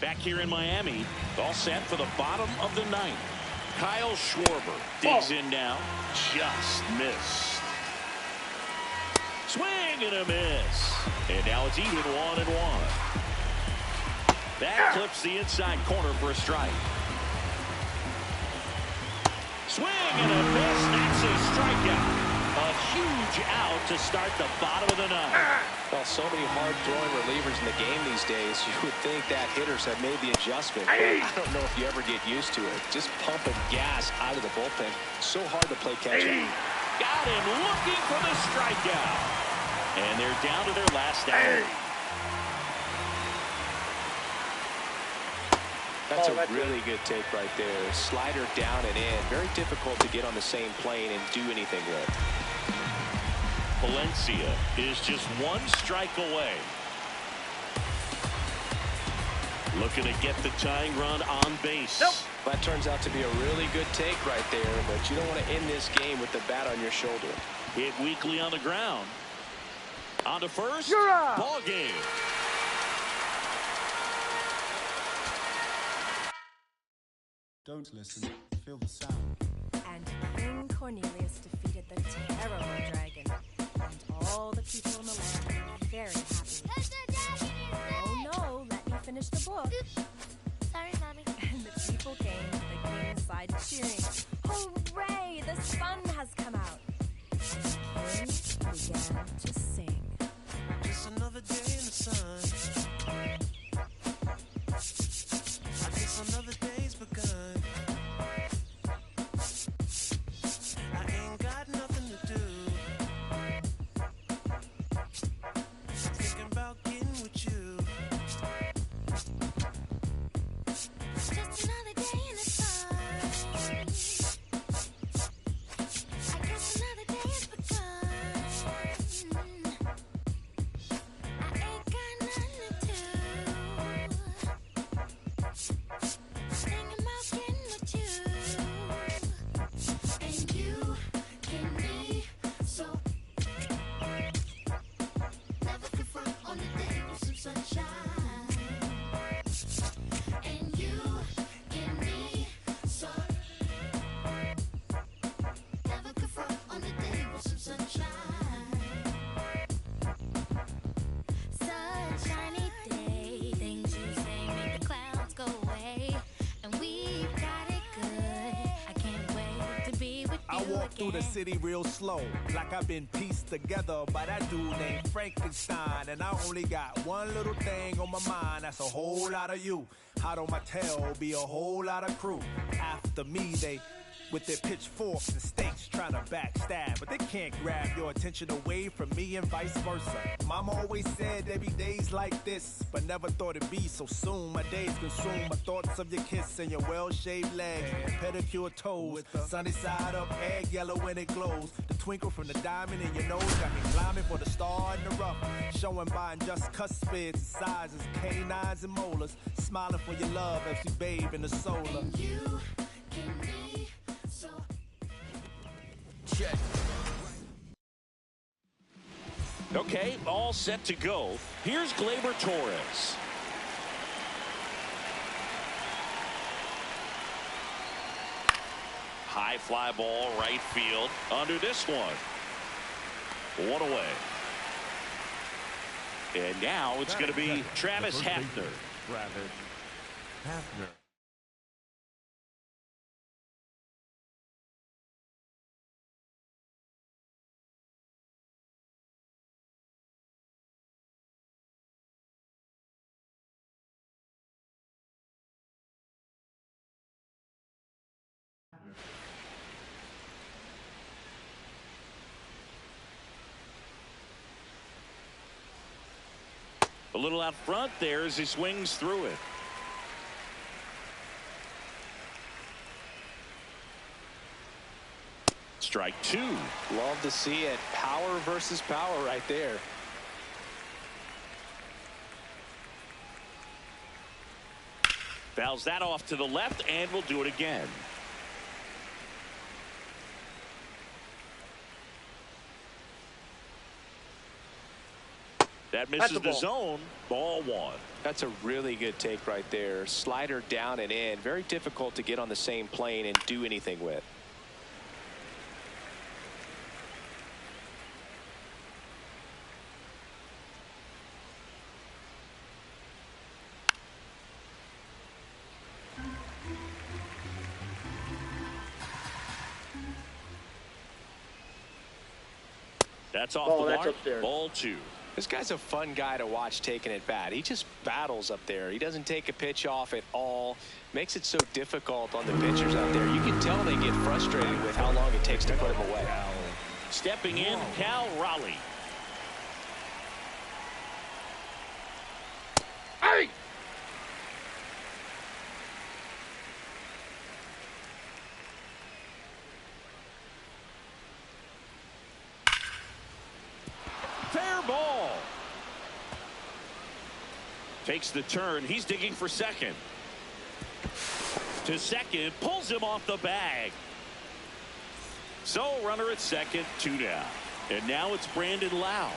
Back here in Miami, all set for the bottom of the ninth. Kyle Schwarber digs in now. Just missed. Swing and a miss. And now it's even 1-1. That clips the inside corner for a strike. Swing and a miss. That's a strikeout. A huge out to start the bottom of the ninth. Well, so many hard-throwing relievers in the game these days, you would think that hitters have made the adjustment. But I don't know if you ever get used to it. Just pumping gas out of the bullpen. So hard to play catch-up. Got him looking for the strikeout. And they're down to their last out. That's a really good take right there. Slider down and in. Very difficult to get on the same plane and do anything with. Valencia is just 1 strike away. Looking to get the tying run on base. That turns out to be a really good take right there, but you don't want to end this game with the bat on your shoulder. Hit weakly on the ground. On to first. Ball game. Don't listen, feel the sound. And King Cornelius defeated the terrible dragon. And all the people in the land were very happy. Oh no, let me finish the book. Sorry, Mommy. And the people came to the king's side cheering. Hooray! The sun has come out. And the king began to sing. Just another day in the sun. I guess another day's begun. I ain't got nothing to do. Thinking about getting with you. Just another day in the sun. I guess another day has begun. walk through the city real slow, like I've been pieced together by that dude named Frankenstein. And I only got one little thing on my mind, that's a whole lot of you. Hot on my tail be a whole lot of crew. After me, they with their pitchforks and stakes trying to backstab, but they can't grab your attention away from me and vice versa. Mama always said there be days like this, but never thought it'd be so soon. My days consume my thoughts of your kiss and your well-shaved legs and pedicure toes with the sunny side up, egg yellow when it glows. The twinkle from the diamond in your nose got me climbing for the star in the rough, showing by just cuspids and sizes, canines and molars, smiling for your love as we bathe in the solar. You can be so. Check. Okay, all set to go. Here's Gleyber Torres. High fly ball, right field. Under this one. One away. And now it's going to be Travis Hafner. Travis Hafner. A little out front there as he swings through it. Strike two. Love to see it. Power versus power right there. Fouls that off to the left, and we'll do it again. That misses the zone. Ball one. That's a really good take right there. Slider down and in. Very difficult to get on the same plane and do anything with. That's off the mark. Ball two. This guy's a fun guy to watch taking at bat. He just battles up there. He doesn't take a pitch off at all. Makes it so difficult on the pitchers out there. You can tell they get frustrated with how long it takes to put him away. Stepping in, Cal Raleigh. Hey! Fair ball. Takes the turn. He's digging for second. To second. Pulls him off the bag. So runner at second. 2 down. And now it's Brandon Lowe.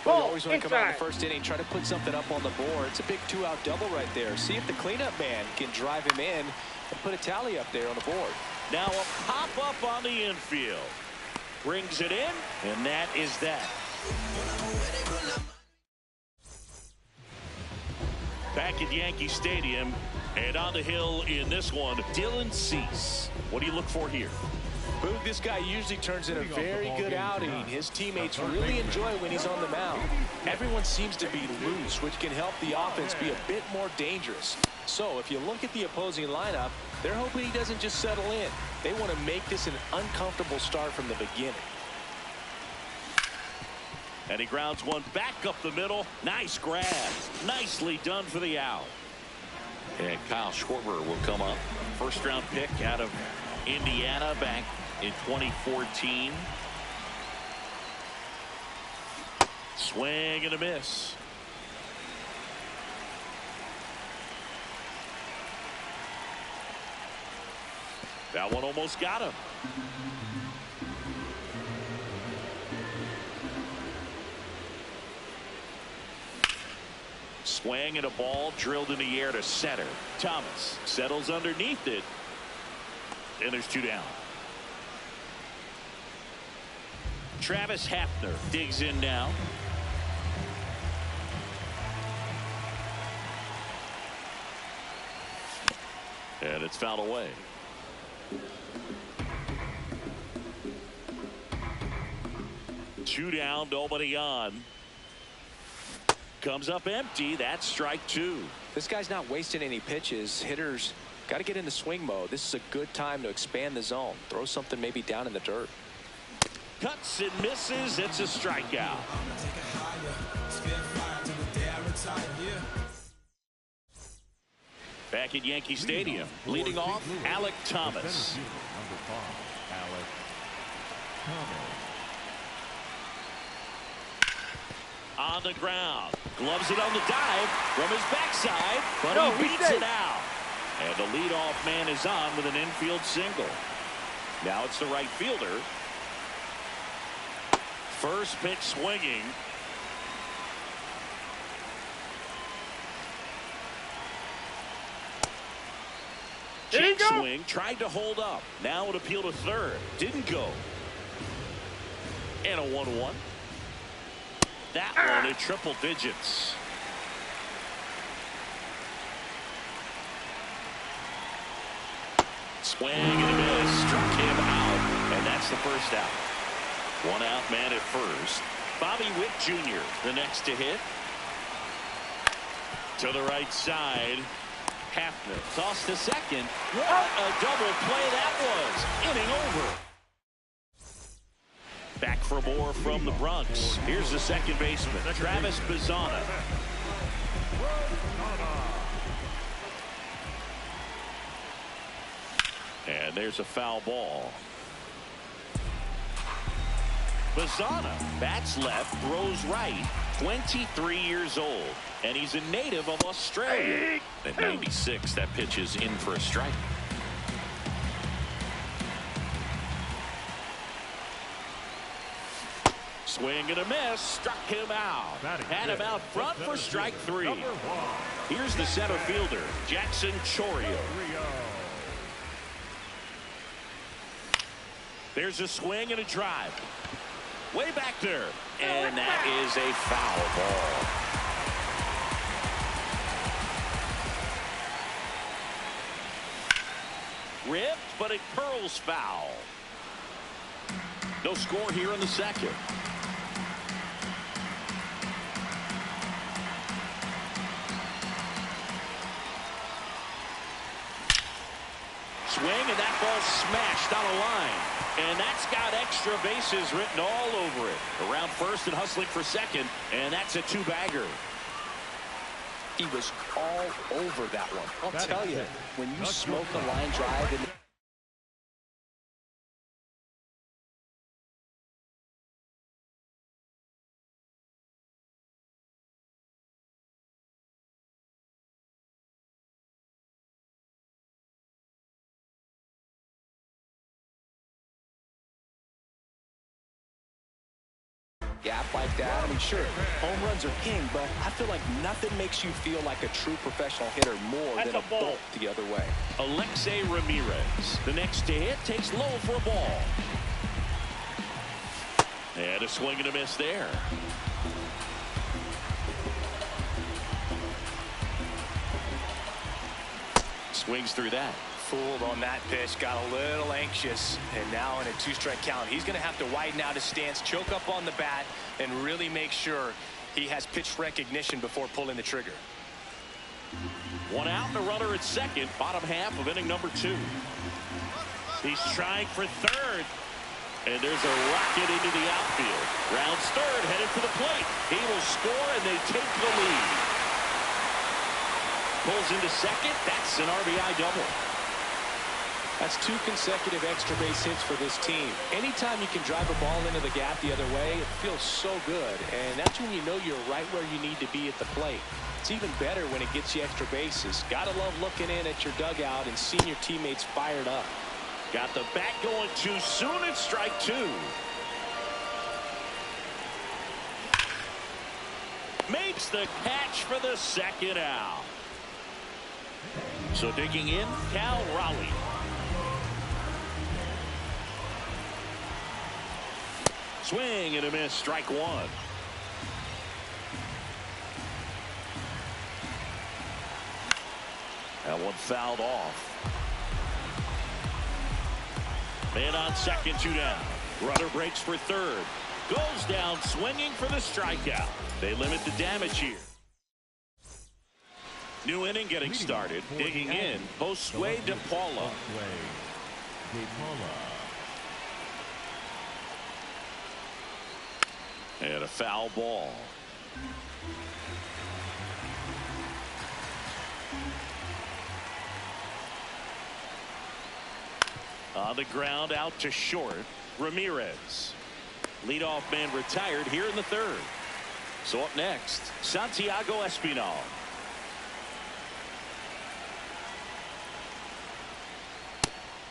Well, you always want to come out in the first inning, try to put something up on the board. It's a big 2-out double right there. See if the cleanup man can drive him in and put a tally up there on the board. Now a pop-up on the infield. Brings it in, and that is that. Back at Yankee Stadium, and on the hill in this one, Dylan Cease. What do you look for here? Boog, this guy usually turns in a very good outing. His teammates really enjoy when he's on the mound. Everyone seems to be loose, which can help the offense be a bit more dangerous. So if you look at the opposing lineup, they're hoping he doesn't just settle in. They want to make this an uncomfortable start from the beginning. And he grounds one back up the middle. Nice grab. Nicely done for the out. And Kyle Schwarber will come up. First-round pick out of Indiana back in 2014. Swing and a miss. That one almost got him. Swing and a ball drilled in the air to center. Thomas settles underneath it. And there's 2 down. Travis Hafner digs in now. And it's fouled away. 2 down, nobody on. Comes up empty. That's strike 2. This guy's not wasting any pitches. Hitters got to get into swing mode. This is a good time to expand the zone. Throw something maybe down in the dirt. Cuts and misses. It's a strikeout. Back at Yankee Stadium, leading off, Alec Thomas. Number 5, Alec Thomas. On the ground, gloves it on the dive from his backside, but he beats it out. And the leadoff man is on with an infield single. Now it's the right fielder. First pitch swinging. Check swing, tried to hold up. Now an appeal to third. Didn't go. And a 1-1. That one in triple digits. Swing and a miss. Struck him out. And that's the first out. 1 out man at first. Bobby Witt Jr. the next to hit. To the right side. Hafner tossed to second. What a double play that was. Inning over. Back for more from the Bronx. Here's the second baseman, Travis Bazzana. And there's a foul ball. Bazzana bats left, throws right, 23 years old. And he's a native of Australia. At 96, that pitch is in for a strike. Swing and a miss, struck him out. Had him out front for strike 3. Here's the center fielder, Jackson Chourio. There's a swing and a drive. Way back there. And that is a foul ball. Ripped, but it curls foul. No score here in the second. Swing, and that ball smashed on a line. And that's got extra bases written all over it. Around first and hustling for second, and that's a 2-bagger. He was all over that one. I'll tell you, when you smoke a line drive and gap like that. I mean, sure, home runs are king, but I feel like nothing makes you feel like a true professional hitter more than a bolt the other way. Alexei Ramirez, the next to hit, takes low for a ball. And a swing and a miss there. Swings through that. Fooled on that pitch, got a little anxious, and now in a 2-strike count, he's going to have to widen out his stance, choke up on the bat, and really make sure he has pitch recognition before pulling the trigger. 1 out, and a runner at second, bottom half of inning number 2. He's trying for third, and there's a rocket into the outfield. Rounds third, headed for the plate. He will score, and they take the lead. Pulls into second. That's an RBI double. That's 2 consecutive extra base hits for this team. Anytime you can drive a ball into the gap the other way, it feels so good. And that's when you know you're right where you need to be at the plate. It's even better when it gets you extra bases. Gotta love looking in at your dugout and seeing your teammates fired up. Got the bat going too soon. It's strike 2. Makes the catch for the second out. So digging in, Cal Raleigh. Swing and a miss, strike 1. That one fouled off. Man on second, 2 down. Runner breaks for third. Goes down swinging for the strikeout. They limit the damage here. New inning getting started. Digging in, Josue De Paula. And a foul ball. On the ground, out to short. Ramirez. Leadoff man retired here in the third. So up next, Santiago Espinal.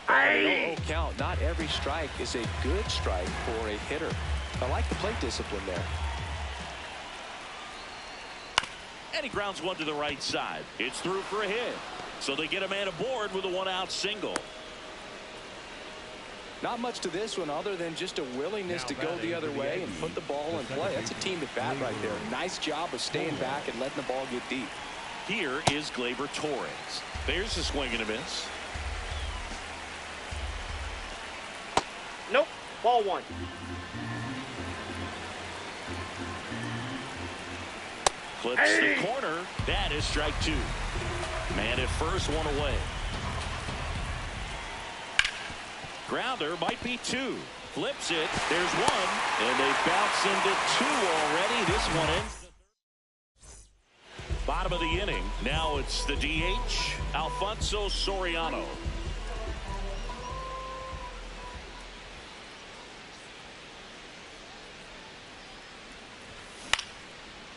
No count. Not every strike is a good strike for a hitter. I like the plate discipline there. And he grounds one to the right side. It's through for a hit. So they get a man aboard with a one-out single. Not much to this one other than just a willingness to go the other way and put the ball in play. That's a team at bat right there. Nice job of staying back and letting the ball get deep. Here is Gleyber Torres. There's a swing and a miss. Nope. Ball one. Clips the corner. That is strike two. Man at first, one away. Grounder might be two. Flips it. There's one. And they bounce into two already. This one ends. Bottom of the inning. Now it's the DH, Alfonso Soriano.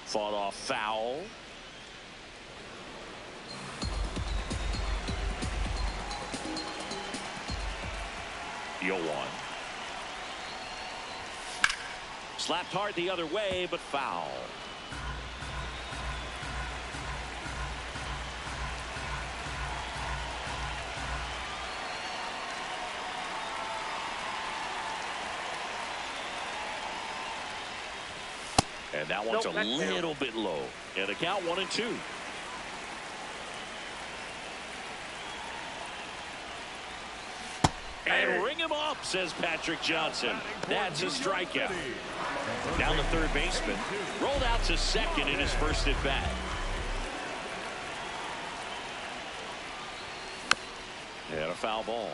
Fought off foul. Yoan. Slapped hard the other way, but foul. And that one's a little bit low. And the count 1-2. And ring him up, says Patrick Johnson. That's a strikeout. Down the third baseman. Rolled out to second in his first at bat. And a foul ball.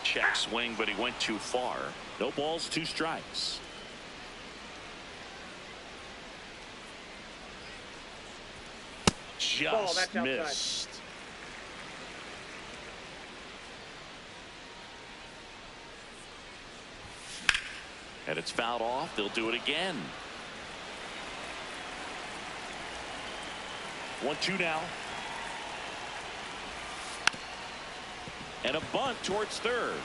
Check swing, but he went too far. No balls, 2 strikes. Just missed. And it's fouled off. They'll do it again. 1-2 now. And a bunt towards third.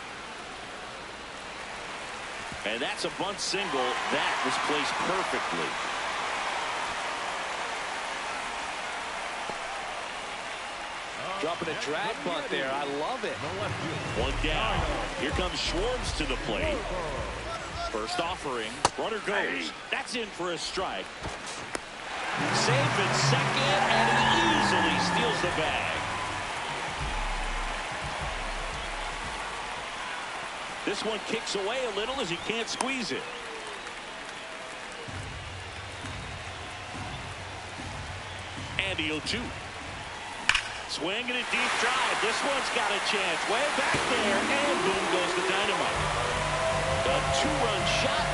And that's a bunt single. That was placed perfectly. Dropping a drag bunt there. I love it. One down. Here comes Schwartz to the plate. First offering. Runner goes. That's in for a strike. Safe at second, and he easily steals the bag. This one kicks away a little as he can't squeeze it. And the 0-2. Swing and a deep drive. This one's got a chance. Way back there. And boom goes the dynamite. A 2-run shot.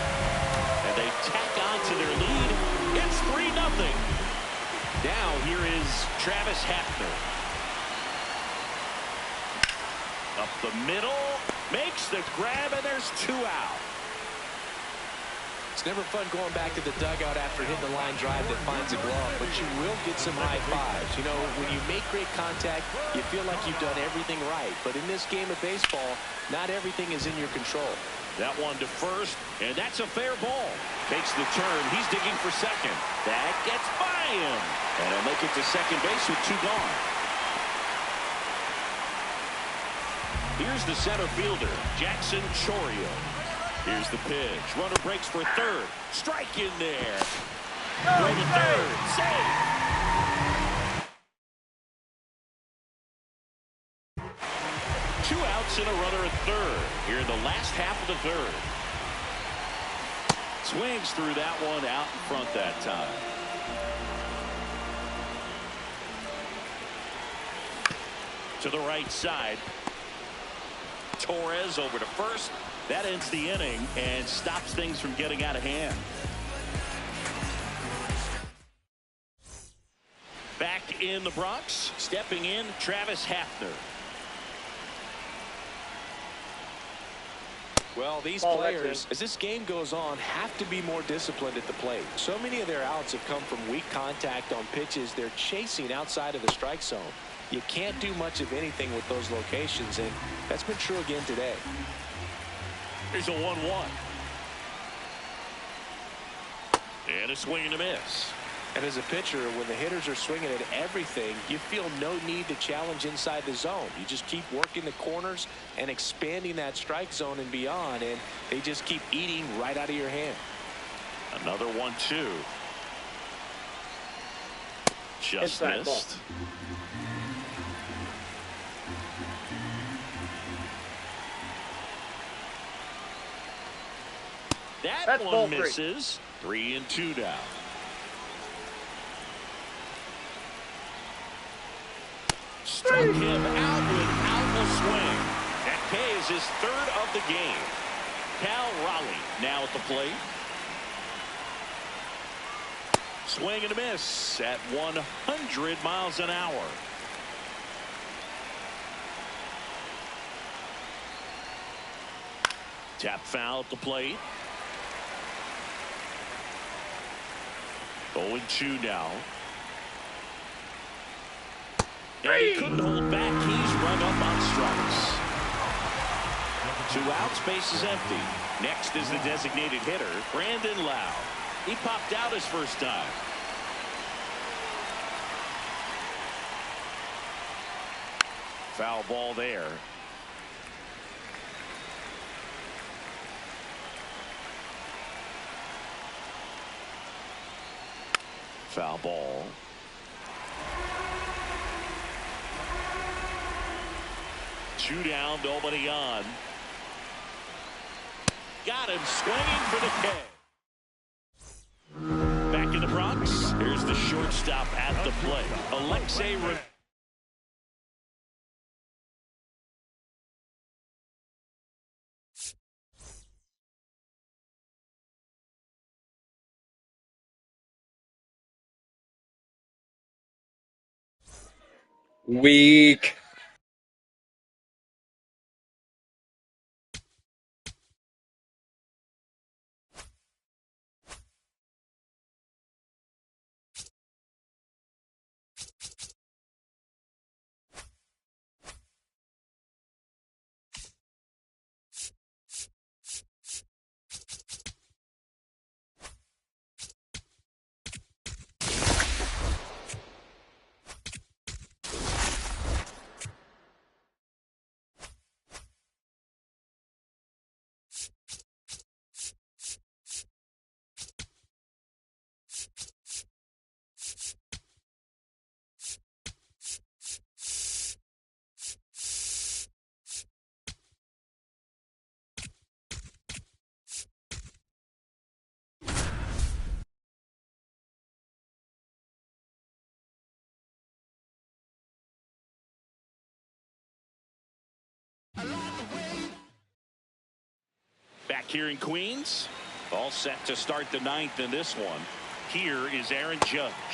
And they tack on to their lead. It's 3-0. Now here is Travis Hafner. Up the middle. Makes the grab, and there's 2 out. It's never fun going back to the dugout after hitting the line drive that finds a glove, but you will get some high fives. You know, when you make great contact, you feel like you've done everything right. But in this game of baseball, not everything is in your control. That one to first, and that's a fair ball. Makes the turn. He's digging for second. That gets by him. And he'll make it to second base with 2 gone. Here's the center fielder, Jackson Chourio. Here's the pitch. Runner breaks for third. Strike in there. Throw to third. Save. third here in the last half of the third. Swings through that one out in front that time. To the right side. Torres over to first. That ends the inning and stops things from getting out of hand. Back in the Bronx, stepping in, Travis Hafner. Well, these players, as this game goes on, have to be more disciplined at the plate. So many of their outs have come from weak contact on pitches they're chasing outside of the strike zone. You can't do much of anything with those locations, and that's been true again today. Here's a 1-1. And a swing and a miss. And as a pitcher, when the hitters are swinging at everything, you feel no need to challenge inside the zone. You just keep working the corners and expanding that strike zone and beyond, and they just keep eating right out of your hand. Another 1-2. Just inside missed. Ball. That one misses. 3-2 now. Struck him out without a swing. That pays his third of the game. Cal Raleigh now at the plate. Swing and a miss at 100 miles an hour. Tap foul at the plate. 0-2 now. And he couldn't hold back. He's run up on strikes. 2 outs, base is empty. Next is the designated hitter, Brandon Lau. He popped out his first time. Foul ball there. Foul ball. Two down, nobody on. Got him swinging for the K. Back in the Bronx, here's the shortstop at the plate, Alexei Rivera. Weak. Back here in Queens, all set to start the 9th in this one. Here is Aaron Judge.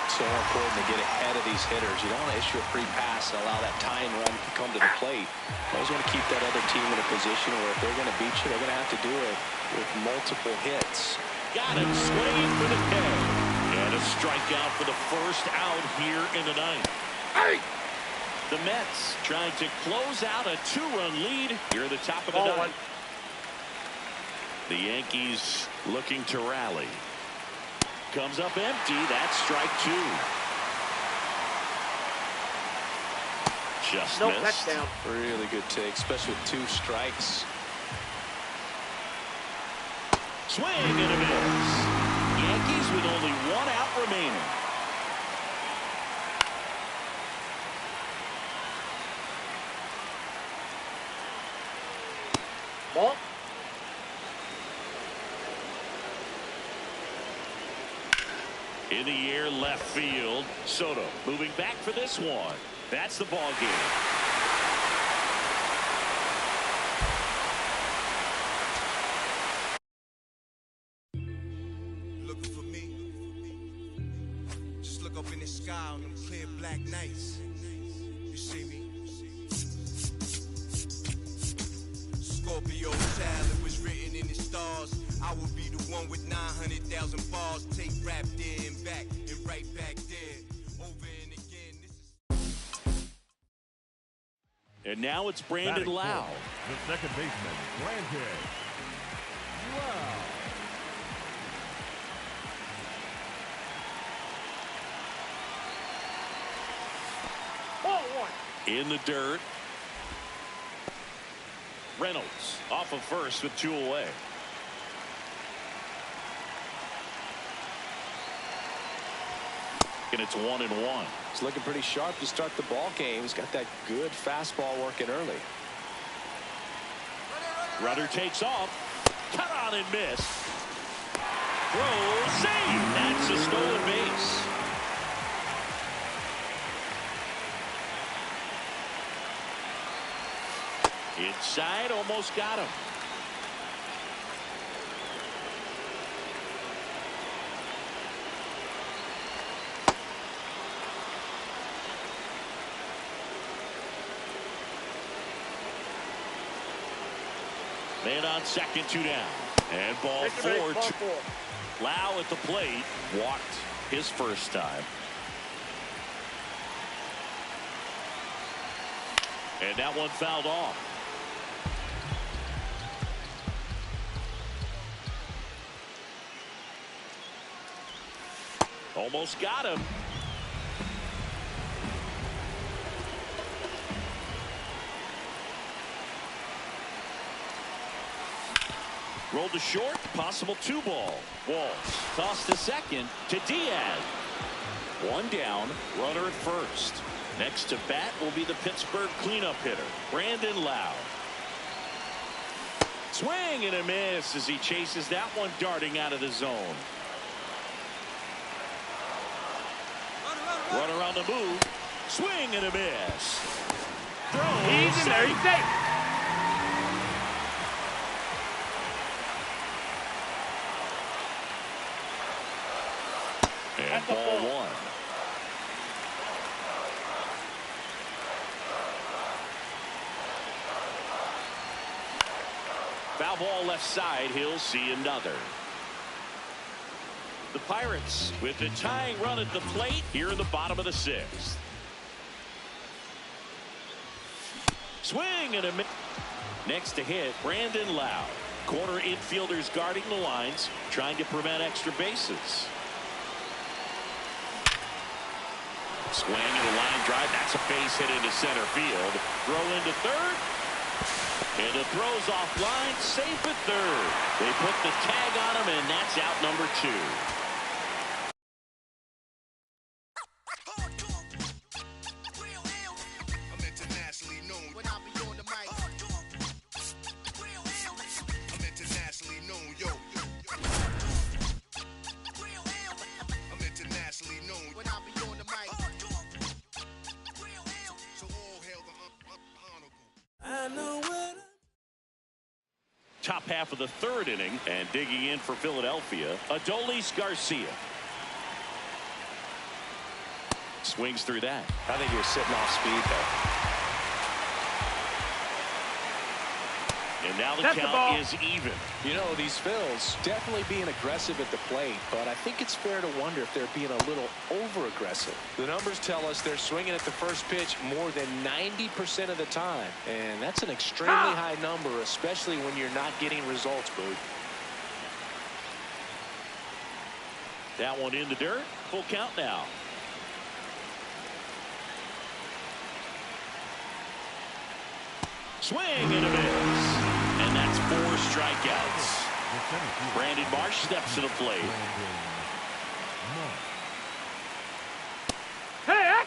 So important to get ahead of these hitters. You don't want to issue a free pass and allow that tying run to come to the plate. You always want to keep that other team in a position where if they're going to beat you, they're going to have to do it with multiple hits. Got him swinging for the K. And a strikeout for the first out here in the 9th. Hey! The Mets trying to close out a 2-run lead here at the top of the 9th. The Yankees looking to rally. Comes up empty. That's strike 2. Just missed. That's down. Really good take, especially with 2 strikes. Swing and a miss. Yankees with only 1 out remaining. Ball. In the air, left field. Soto moving back for this one. That's the ball game. Looking for me? Just look up in the sky on them clear black nights. You see me? Scorpio child, it was written in the stars. I will be the one with 900,000 bars. Take rap there and back and right back there. Over and again. And now it's Brandon Lau. The second baseman, Brandon Lau. Ball one. In the dirt. Reynolds off of first with 2 away. And it's 1-1. It's looking pretty sharp to start the ball game. He's got that good fastball working early. Runner takes off. Cut on and miss. Throw, save. That's a stolen base. Inside, almost got him. Man on second, 2 down. And ball four. Lau at the plate. Walked his first time. And that one fouled off. Almost got him. Rolled to short, possible 2-ball. Walls tossed to second to Diaz. 1 down, runner at first. Next to bat will be the Pittsburgh cleanup hitter, Brandon Lau. Swing and a miss as he chases that one darting out of the zone. Runner on the move. Swing and a miss. Throw. He's in there. He's safe. And ball 1. Foul ball left side. He'll see another. The Pirates with the tying run at the plate here in the bottom of the 6th. Swing and a miss. Next to hit, Brandon Lau. Corner infielders guarding the lines, trying to prevent extra bases. Swing and a line drive. That's a base hit into center field. Throw into third. And the throw's offline. Safe at third. They put the tag on him, and that's out number 2. I'm internationally known when I be on the mic. I'm internationally known, yo. I'm internationally known when I be on the mic. So all hail the honorable. I know what. Top half of the 3rd inning, and digging in for Philadelphia, Adolis Garcia. Swings through that. I think he was sitting off speed there. And now the That's count is even. You know, these Phils definitely being aggressive at the plate, but I think it's fair to wonder if they're being a little over-aggressive. The numbers tell us they're swinging at the first pitch more than 90% of the time, and that's an extremely high number, especially when you're not getting results, Boog. That one in the dirt. Full count now. Swing and a miss. And that's 4 strikeouts. Brandon Marsh steps to the plate. Hey!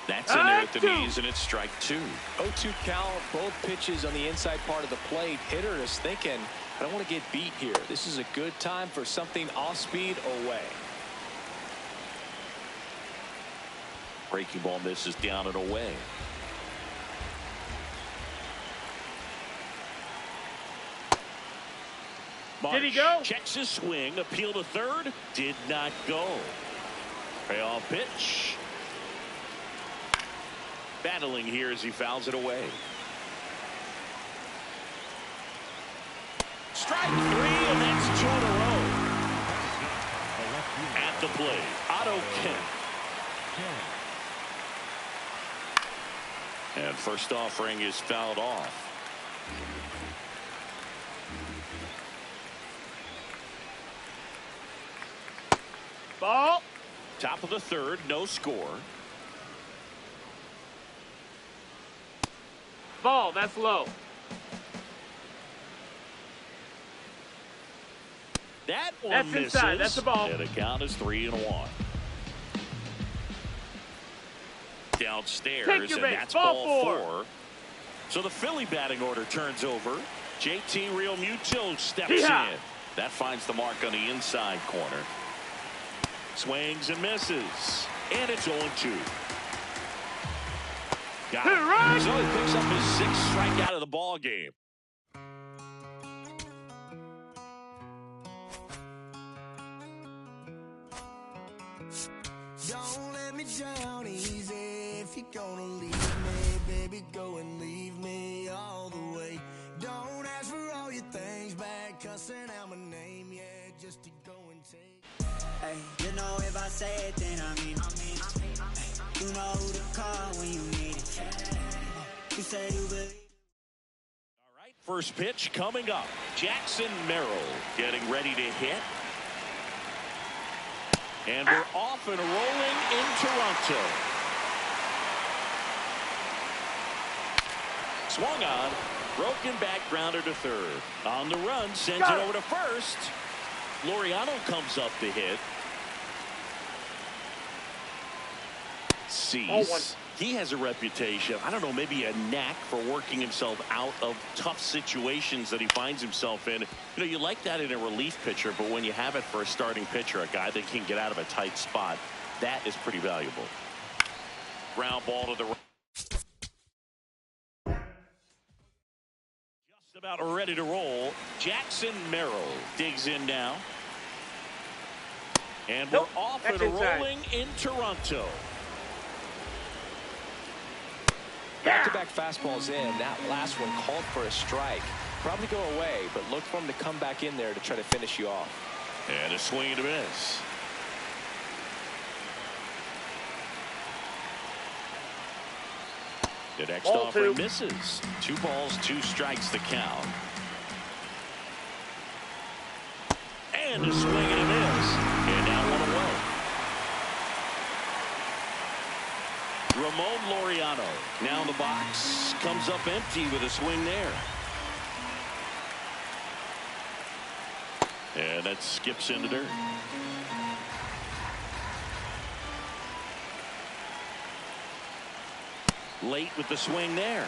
That's in there at at the knees, and it's strike 2. 0-2 count, both pitches on the inside part of the plate. Hitter is thinking, I don't want to get beat here. This is a good time for something off speed away. Breaking ball misses down and away. Marsh did he go? Checks his swing. Appeal to third. Did not go. Payoff pitch. Battling here as he fouls it away. Strike 3, and that's 2 in a row. At the plate, Otto Kemp. And first offering is fouled off. Ball. Top of the third, no score. Ball, that's low. That one that's misses. Inside. That's the ball. And the count is 3-1. Downstairs, and that's ball 4. So the Philly batting order turns over. JT Realmuto steps in. That finds the mark on the inside corner. Swings and misses. And it's 0-2. Got it. So he picks up his 6th strikeout of the ball game. Don't let me down easy. If you're gonna leave me, baby, go and leave me all the way. Don't ask for all your things back, cussing out my name, yeah, just to go and take. Hey, you know if I say it, then I mean it. You know who to call when you need it. You say you believe. All right, first pitch coming up. Jackson Merrill getting ready to hit. And we're off and rolling in Toronto. Swung on, broken back grounder to third. On the run, sends it over to first. Laureano comes up to hit. Cease. He has a reputation, I don't know, maybe a knack for working himself out of tough situations that he finds himself in. You know, you like that in a relief pitcher, but when you have it for a starting pitcher, a guy that can get out of a tight spot, that is pretty valuable. Ground ball to the right. Just about ready to roll. Jackson Merrill digs in now. And we're off and rolling in Toronto. Back-to-back fastballs in. That last one called for a strike. Probably go away, but look for him to come back in there to try to finish you off. And a swing and a miss. The next offering misses. 2 balls, 2 strikes to count. And a swing and a miss. And now 1 away. Ramon Laureano now in the box, comes up empty with a swing there. And that skips into dirt. Late with the swing there.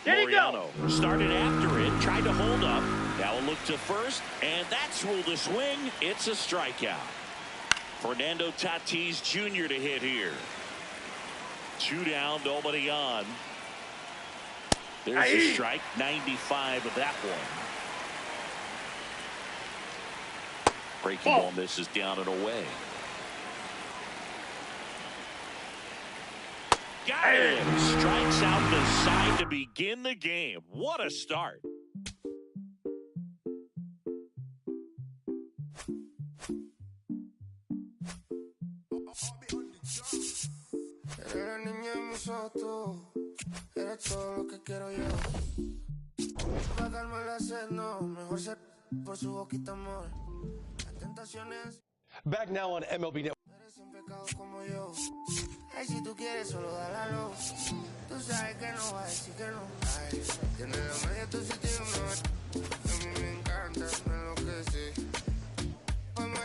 Laureano started after it, tried to hold up. Now a look to first, and that's ruled a swing. It's a strikeout. Fernando Tatis Jr. to hit here. 2 down, nobody on. There's a strike, 95 of that one. Breaking ball misses down and away. Got him. Strikes out the side to begin the game. What a start. Eres niña en mis ojos, eres todo lo que quiero yo. Para calmar la sed, no, mejor ser por su boquita, amor. Las tentaciones. Back now on MLB Network. Eres un pecado como yo. Ay, si tú quieres, solo dálalo. Tú sabes que no va a decir que no. Ay, tienes la media, tú sí tienes una. A mí me encanta, me enloquece. Vamos a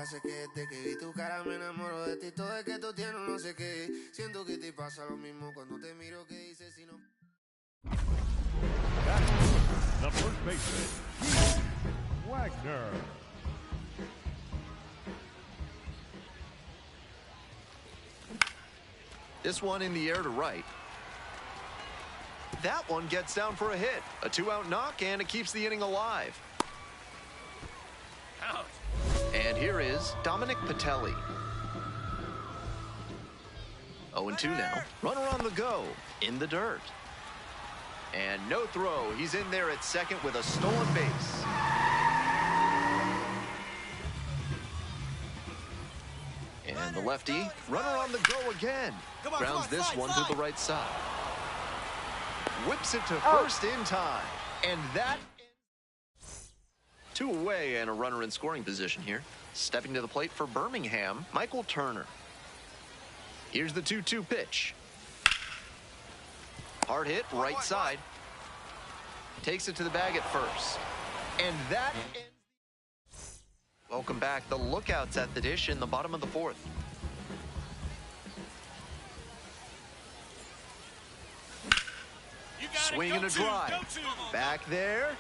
pasa es que desde que vi tu cara me enamoro de ti. Todo es que tú tienes no sé qué. Siento que te pasa lo mismo cuando te miro que dices si no. The first baseman, Wagner. This one in the air to right. That one gets down for a hit. A 2-out knock, and it keeps the inning alive. Out. And here is Dominic Patelli. 0-2 now. Runner on the go. In the dirt. And no throw. He's in there at second with a stolen base. And the lefty, runner on the go again. Grounds this one to the right side. Whips it to first in time. And that... 2 away and a runner in scoring position here. Stepping to the plate for Birmingham, Michael Turner. Here's the 2-2 pitch. Hard hit, right side. Takes it to the bag at first. And that ends. Welcome back. The Lookouts at the dish in the bottom of the 4th. Swing and a drive. Back there.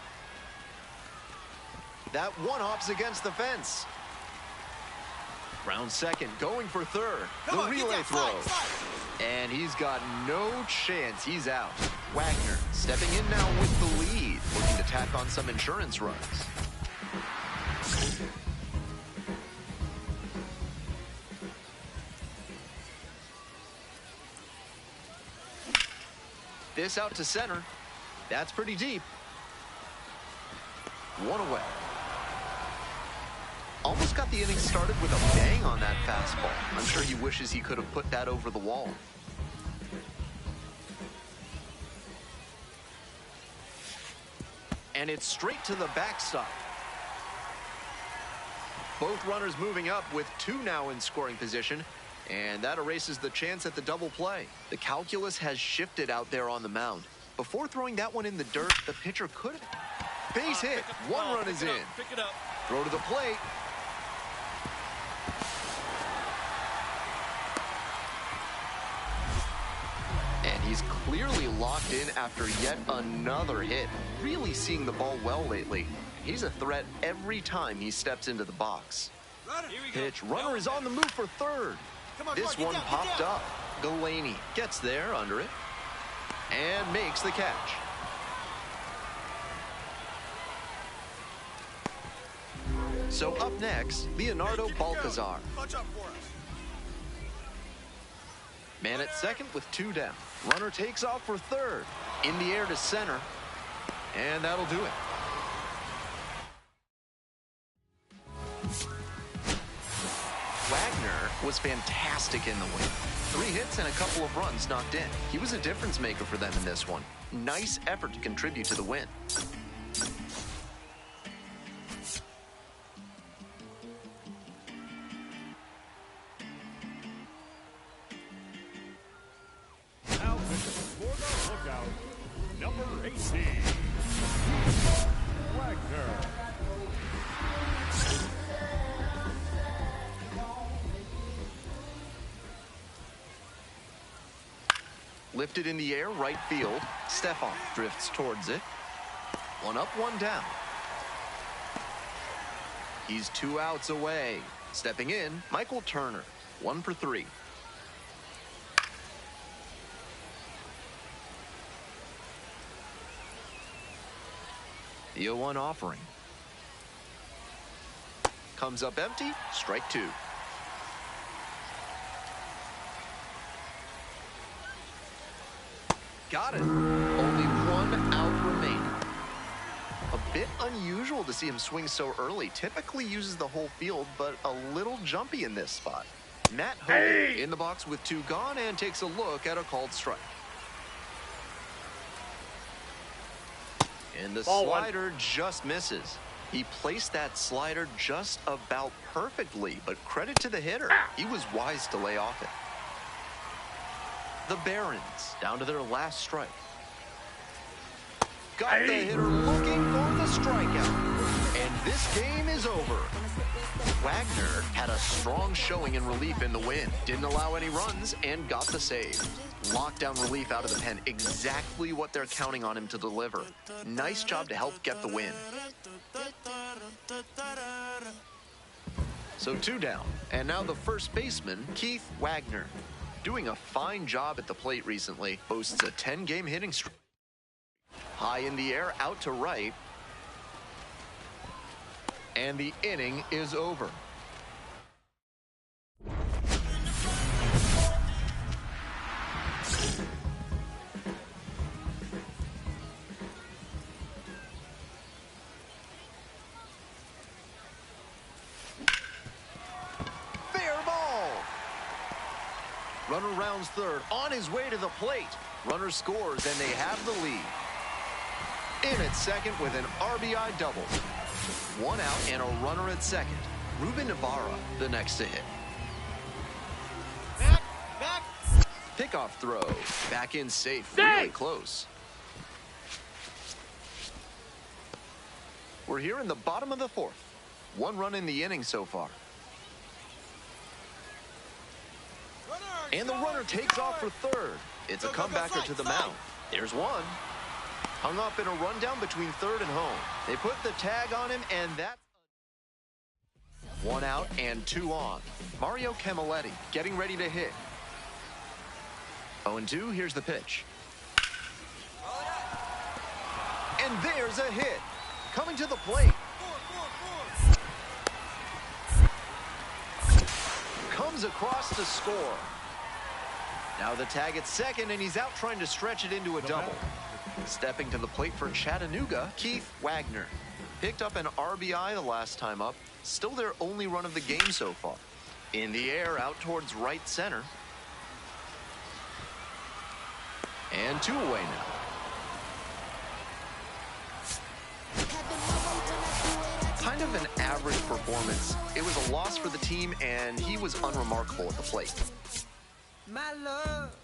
That one hops against the fence. Round second, going for third. The relay throw. And he's got no chance. He's out. Wagner stepping in now with the lead, looking to tack on some insurance runs. This out to center. That's pretty deep. 1 away. Almost got the inning started with a bang on that fastball. I'm sure he wishes he could have put that over the wall. And it's straight to the backstop. Both runners moving up with 2 now in scoring position. And that erases the chance at the double play. The calculus has shifted out there on the mound. Before throwing that one in the dirt, the pitcher could have. Base hit. 1 run is in. Pick it up. Throw to the plate. And he's clearly locked in after yet another hit. Really seeing the ball well lately. He's a threat every time he steps into the box. Pitch. Runner is on the move for third. This one popped up. Galaney gets there under it and makes the catch. So up next, Leonardo Balcazar. Man at second with 2 down. Runner takes off for third. In the air to center. And that'll do it. Wagner was fantastic in the win. 3 hits and a couple of runs knocked in. He was a difference maker for them in this one. Nice effort to contribute to the win. Now for the lookout, number 18, Wagner. Lifted in the air, right field. Stefan drifts towards it. 1 up, 1 down. He's 2 outs away. Stepping in, Michael Turner. 1 for 3. The 0-1 offering. Comes up empty, strike 2. Got it. Only 1 out remaining. A bit unusual to see him swing so early. Typically uses the whole field, but a little jumpy in this spot. Matt Hogan in the box with 2 gone and takes a look at a called strike. And the slider just misses. He placed that slider just about perfectly, but credit to the hitter. He was wise to lay off it. The Barons down to their last strike. Got the hitter looking for the strikeout. And this game is over. Wagner had a strong showing in relief in the win. Didn't allow any runs and got the save. Lockdown relief out of the pen, exactly what they're counting on him to deliver. Nice job to help get the win. So 2 down, and now the first baseman, Keith Wagner. Doing a fine job at the plate recently, boasts a 10-game hitting streak. High in the air, out to right. And the inning is over. Fair ball. Runner rounds third, on his way to the plate. Runner scores, and they have the lead. In at second with an RBI double. 1 out and a runner at second. Ruben Ibarra, the next to hit. Back. Pickoff throw. Back in safe. Really close. We're here in the bottom of the 4th. 1 run in the inning so far. And the runner takes off for third. It's a comebacker to the mound. There's one. Hung up in a rundown between third and home. They put the tag on him, and that's 1 out and 2 on. Mario Camilletti getting ready to hit. 0-2, here's the pitch. And there's a hit. Coming to the plate. Comes across to score. Now the tag at second, and he's out trying to stretch it into a double. Stepping to the plate for Chattanooga, Keith Wagner. Picked up an RBI the last time up. Still their only run of the game so far. In the air, out towards right center. And 2 away now. Kind of an average performance. It was a loss for the team, and he was unremarkable at the plate. My love.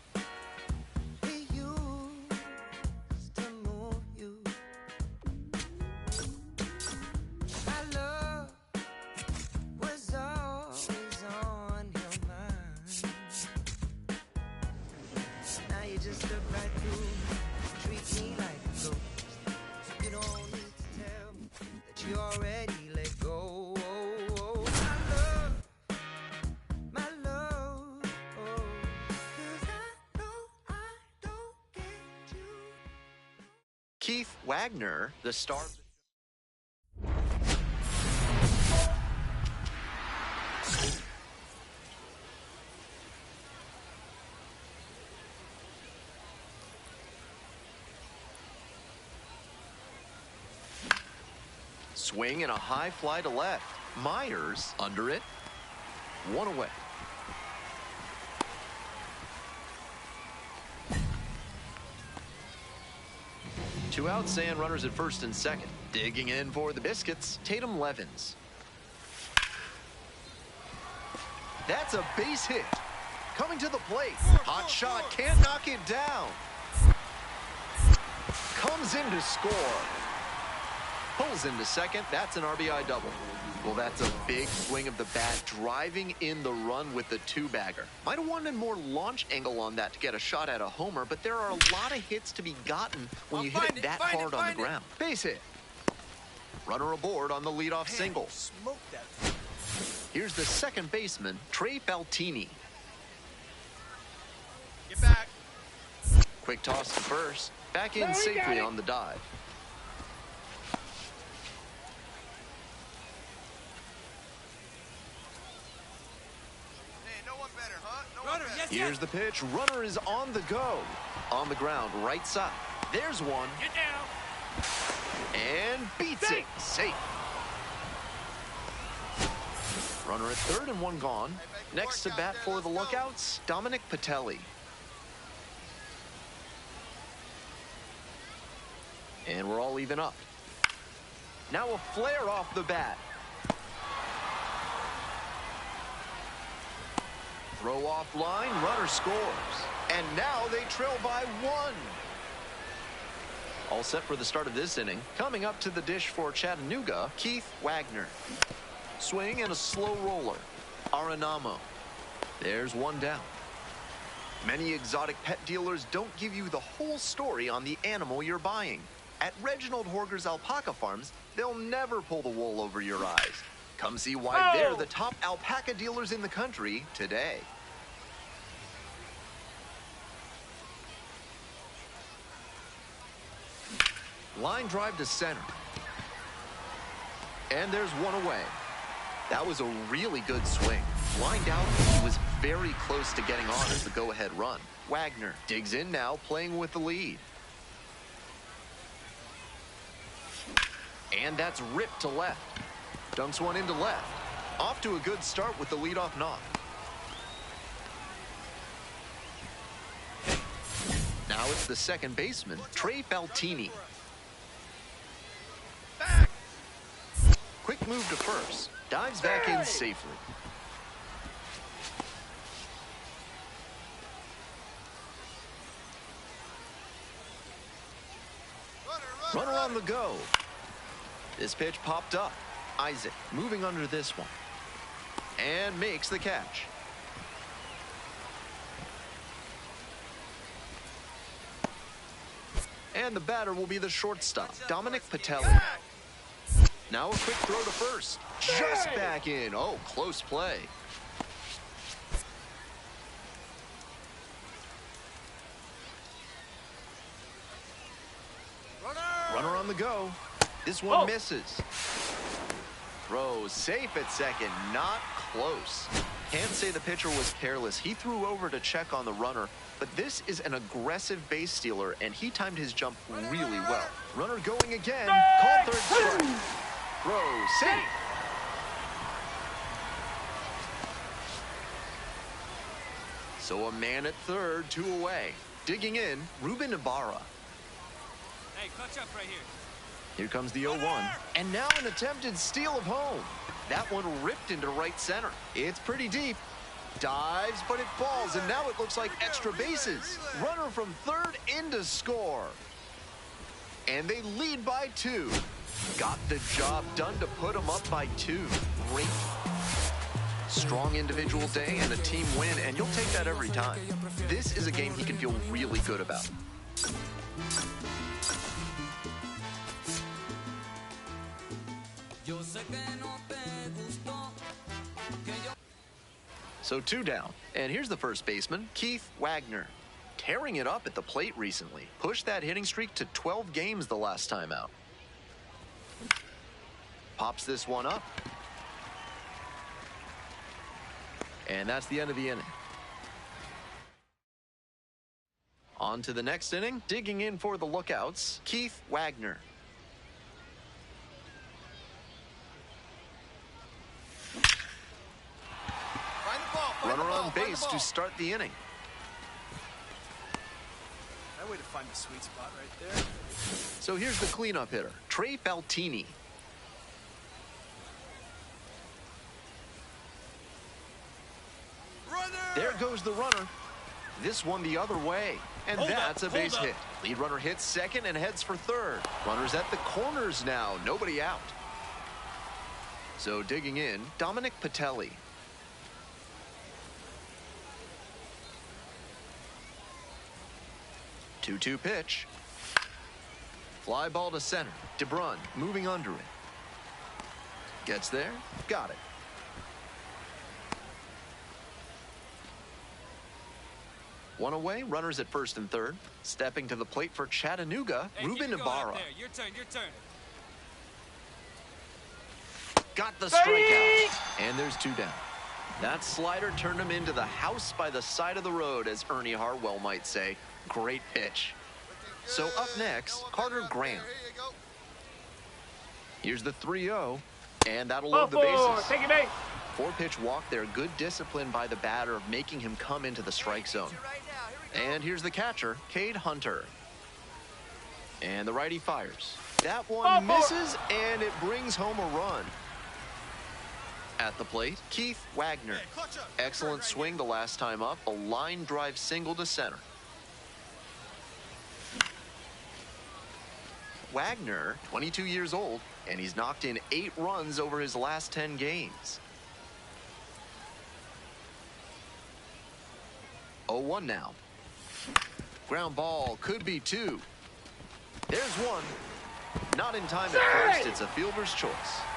Keith Wagner, the star. Swing and a high fly to left. Myers under it. 1 away. Two outs and runners at first and second. Digging in for the Biscuits, Tatum Levens. That's a base hit. Coming to the plate. Hot shot, can't knock it down. Comes in to score. Pulls into second, that's an RBI double. Well, that's a big swing of the bat, driving in the run with the 2-bagger. Might have wanted more launch angle on that to get a shot at a homer, but there are a lot of hits to be gotten when you hit it that hard on the ground. Base hit. Runner aboard on the leadoff single. Here's the second baseman, Trey Baltini. Get back. Quick toss to first. Back in safely on the dive. Here's the pitch. Runner is on the go. On the ground, right side. There's one. Get down. And beats it. Safe. Runner at third and 1 gone. Next to bat for the Lookouts, Dominic Patelli. And we're all even up. Now a flare off the bat. Throw off line, runner scores. And now they trail by 1. All set for the start of this inning. Coming up to the dish for Chattanooga, Keith Wagner. Swing and a slow roller. Arenamo. There's one down. Many exotic pet dealers don't give you the whole story on the animal you're buying. At Reginald Horger's Alpaca Farms, they'll never pull the wool over your eyes. Come see why they're the top alpaca dealers in the country today. Line drive to center. And there's one away. That was a really good swing. Lined out, he was very close to getting on as the go-ahead run. Wagner digs in now, playing with the lead. And that's ripped to left. Dumps one into left. Off to a good start with the leadoff knock. Now it's the second baseman, Trey Faltini. Quick move to first. Dives back in safely. Runner on the go. This pitch popped up. Isaac moving under this one. And makes the catch. And the batter will be the shortstop, Dominic Patelli. Now a quick throw to first. Just back in. Oh, close play. Runner on the go. This one misses. Throw safe at second. Not close. Can't say the pitcher was careless. He threw over to check on the runner, but this is an aggressive base stealer, and he timed his jump really well. Runner going again. Call third strike. Throw safe. So a man at third, 2 away. Digging in, Ruben Ibarra. Hey, clutch up right here. Here comes the 0-1. And now an attempted steal of home. That one ripped into right center. It's pretty deep. Dives, but it falls, and now it looks like extra bases. Runner from third in to score. And they lead by 2. Got the job done to put them up by 2. Great. Strong individual day and a team win, and you'll take that every time. This is a game he can feel really good about. So 2 down. And here's the first baseman, Keith Wagner. Tearing it up at the plate recently. Pushed that hitting streak to 12 games the last time out. Pops this one up. And that's the end of the inning. On to the next inning. Digging in for the lookouts, Keith Wagner. Runner on base to start the inning. That way to find the sweet spot right there. So here's the cleanup hitter, Trey Faltini. There goes the runner. This one the other way. And that's a base hit. Lead runner hits second and heads for third. Runner's at the corners now. Nobody out. So digging in, Dominic Patelli. Two-two pitch. Fly ball to center. DeBrun moving under it. Gets there. Got it. One away, runners at first and third. Stepping to the plate for Chattanooga, Ruben Ibarra. Your turn, your turn. Got the strikeout. And there's 2 down. That slider turned him into the house by the side of the road, as Ernie Harwell might say. Great pitch. So up next, Carter Graham. Here's the 3-0, and that'll load the bases. Take it, mate. 4-pitch walk there. Good discipline by the batter, making him come into the strike zone. And here's the catcher, Cade Hunter. And the righty fires. That one misses, and it brings home a run. At the plate, Keith Wagner. Excellent swing the last time up. A line drive single to center. Wagner, 22 years old, and he's knocked in 8 runs over his last 10 games. 0-1 now. Ground ball could be 2. There's 1. Not in time at first. It's a fielder's choice.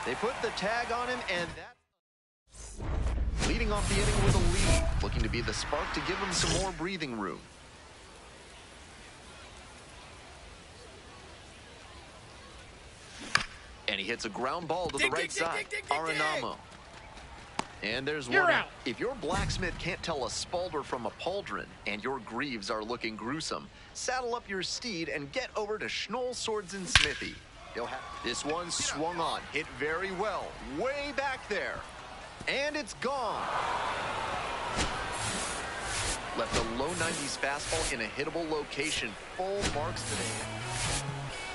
They put the tag on him, and that leading off the inning with a lead, looking to be the spark to give him some more breathing room. And he hits a ground ball to the right side. Arenamo. And there's one out. If your blacksmith can't tell a Spalder from a pauldron and your greaves are looking gruesome, saddle up your steed and get over to Schnoll Swords and Smithy. They'll have this one swung on, hit very well, way back there. And it's gone. Left a low 90s fastball in a hittable location. Full marks today.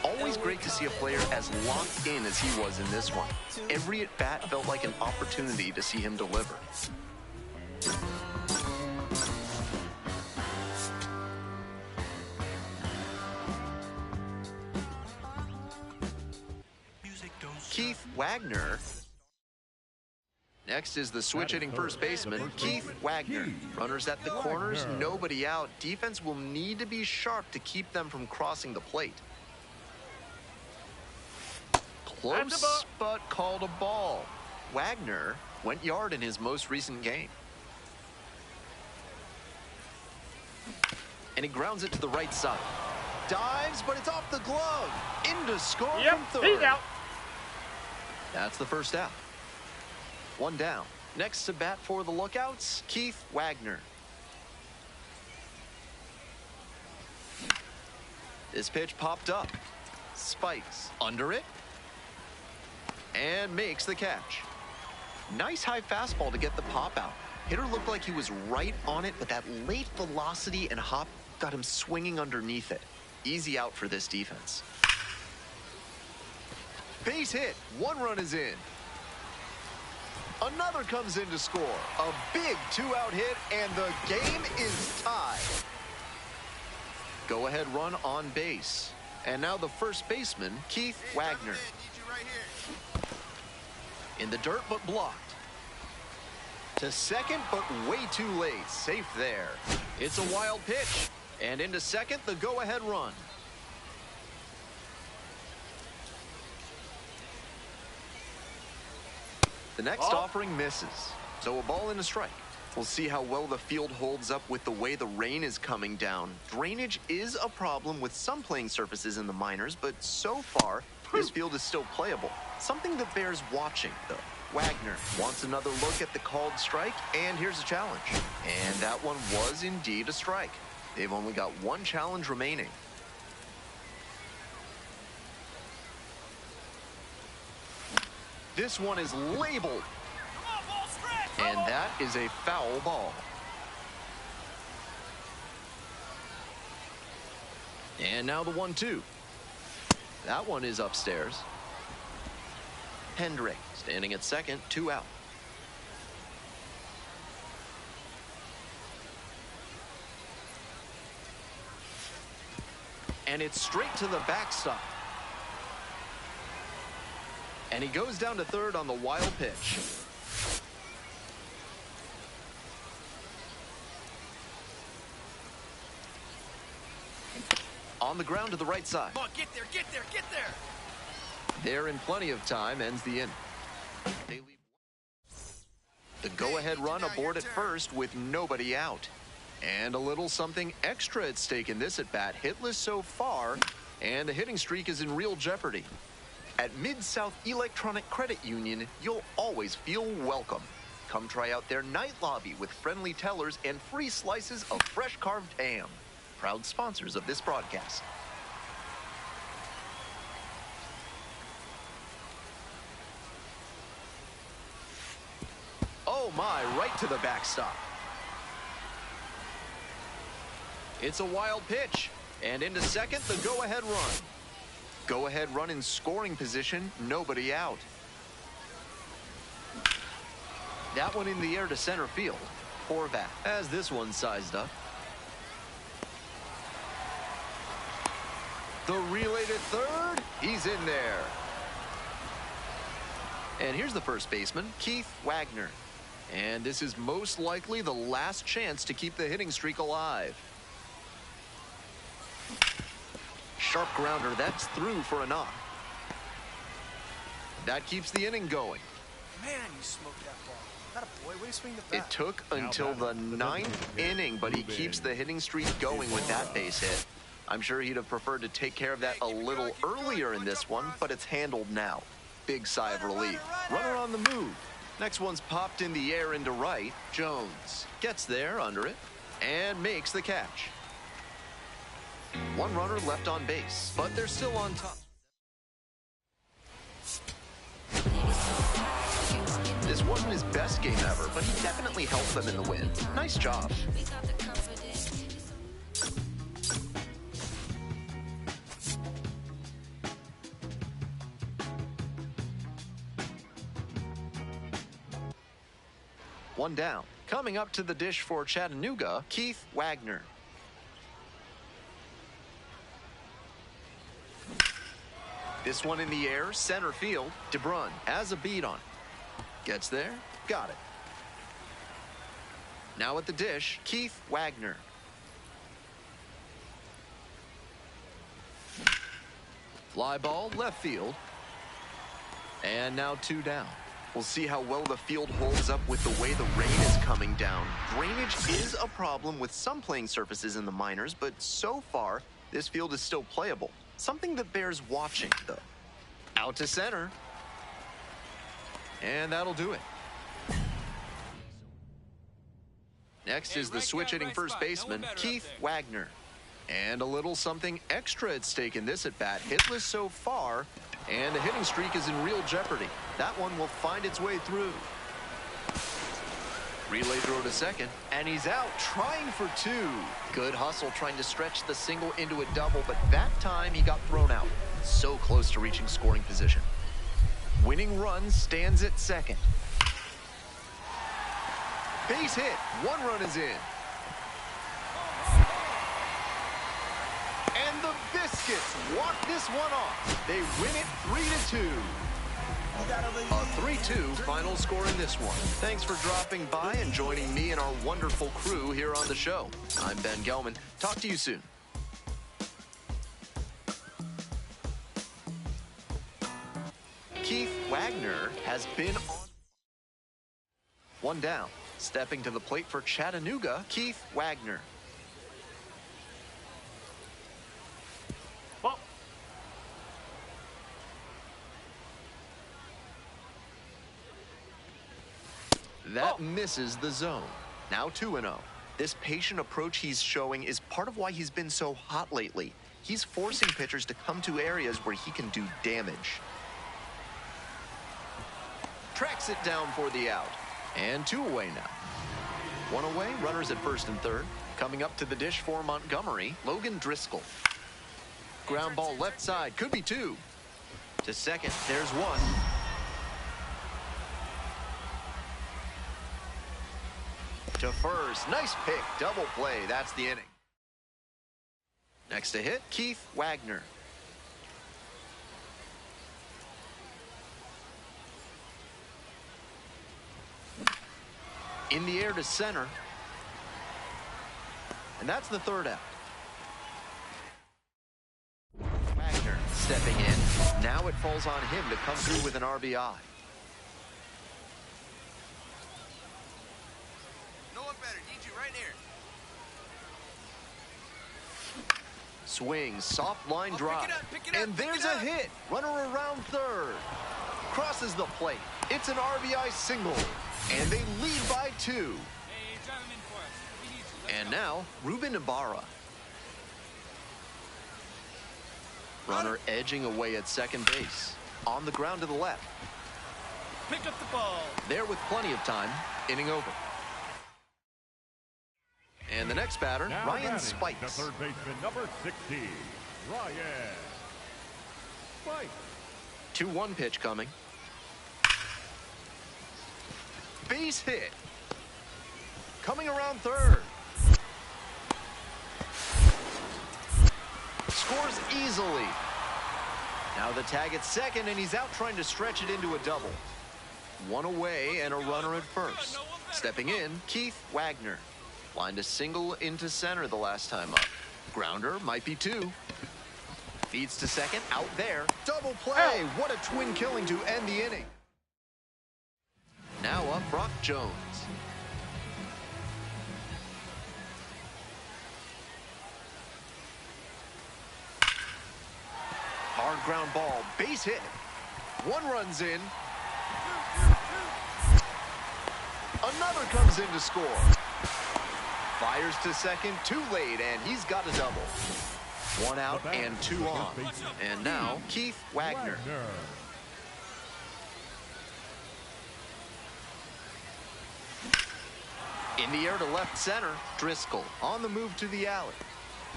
Always great to see a player as locked in as he was in this one. Every at-bat felt like an opportunity to see him deliver. Keith Wagner. Next is the switch-hitting first baseman, Keith Wagner. Runners at the corners, nobody out. Defense will need to be sharp to keep them from crossing the plate. Close, but called a ball. Wagner went yard in his most recent game. And he grounds it to the right side. Dives, but it's off the glove. Into score from third. He's out. That's the first out. 1 down. Next to bat for the Lookouts, Keith Wagner. This pitch popped up. Spikes under it. And makes the catch. Nice high fastball to get the pop out. Hitter looked like he was right on it, but that late velocity and hop got him swinging underneath it. Easy out for this defense. Base hit. 1 run is in. Another comes in to score. A big 2-out hit, and the game is tied. Go ahead run on base. And now the first baseman, Keith Wagner. In the dirt, but blocked. To second, but way too late. Safe there. It's a wild pitch. And into second, the go-ahead run. The next offering misses. So a ball and a strike. We'll see how well the field holds up with the way the rain is coming down. Drainage is a problem with some playing surfaces in the minors, but so far, this field is still playable. Something that bears watching, though. Wagner wants another look at the called strike, and here's a challenge. And that one was indeed a strike. They've only got 1 challenge remaining. This one is labeled. And that is a foul ball. And now the 1-2. That one is upstairs. Hendrick standing at second, 2 out. And it's straight to the backstop. And he goes down to third on the wild pitch. On the ground to the right side. Come on, get there, get there, get there. There in plenty of time, ends the inning. They leave the go-ahead run aboard at first with nobody out. And a little something extra at stake in this at-bat. Hitless so far, and the hitting streak is in real jeopardy. At Mid-South Electronic Credit Union, you'll always feel welcome. Come try out their night lobby with friendly tellers and free slices of fresh carved ham. Proud sponsors of this broadcast. Oh my, right to the backstop. It's a wild pitch. And into second, the go-ahead run. Go-ahead run in scoring position, nobody out. That one in the air to center field. Horvat has this one sized up. The relay to third. He's in there. And here's the first baseman, Keith Wagner. And this is most likely the last chance to keep the hitting streak alive. Sharp grounder, that's through for a knock. That keeps the inning going. Man, you smoked that ball. Not a boy. Way to swing the bat. It took until the 9th inning, but he keeps the hitting streak going with that base hit. I'm sure he'd have preferred to take care of that a little earlier in this one, but it's handled now. Big sigh of relief. Runner on the move. Next one's popped in the air into right. Jones gets there under it and makes the catch. One runner left on base, but they're still on top. This wasn't his best game ever, but he definitely helped them in the win. Nice job. One down. Coming up to the dish for Chattanooga, Keith Wagner. This one in the air, center field. DeBrun has a beat on it. Gets there, got it. Now at the dish, Keith Wagner. Fly ball, left field. And now 2 down. We'll see how well the field holds up with the way the rain is coming down. Drainage is a problem with some playing surfaces in the minors, but so far, this field is still playable. Something that bears watching, though. Out to center. And that'll do it. Next is the switch-hitting first baseman, Keith Wagner. And a little something extra at stake in this at-bat. Hitless so far, and the hitting streak is in real jeopardy. That one will find its way through. Relay throw to second, and he's out trying for 2. Good hustle trying to stretch the single into a double, but that time he got thrown out. So close to reaching scoring position. Winning run stands at second. Base hit. 1 run is in. And the Biscuits walk this one off. They win it 3-2. A 3-2 final score in this one. Thanks for dropping by and joining me and our wonderful crew here on the show. I'm Ben Gelman. Talk to you soon. Keith Wagner has been on. 1 down. Stepping to the plate for Chattanooga, Keith Wagner. That misses the zone. Now 2-0. This patient approach he's showing is part of why he's been so hot lately. He's forcing pitchers to come to areas where he can do damage. Tracks it down for the out. And 2 away now. 1 away, runners at first and third. Coming up to the dish for Montgomery, Logan Driscoll. Ground ball left side, could be 2. To second, there's 1. To first, nice pick, double play, that's the inning. Next to hit, Keith Wagner. In the air to center. And that's the 3rd out. Wagner stepping in. Now it falls on him to come through with an RBI. Swing, soft line drive, and there's a hit. Runner around third. Crosses the plate. It's an RBI single, and they lead by 2. And now, Ruben Ibarra. Runner edging away at second base. On the ground to the left. Pick up the ball. There with plenty of time. Inning over. And the next batter, now Ryan Spikes. The third baseman, number 60, Ryan Spikes. 2-1 pitch coming. Base hit. Coming around third. scores easily. Now the tag at second, and he's out trying to stretch it into a double. One away and a runner at first. Stepping in, Keith Wagner. Lined a single into center the last time up. Grounder might be two. Feeds to second, out there. Double play. What a twin killing to end the inning. Now up, Brock Jones. Hard ground ball, base hit. One runs in. Another comes in to score. Fires to second, too late, and he's got a double. One out and two on. And now, Keith Wagner. In the air to left center, Driscoll on the move to the alley.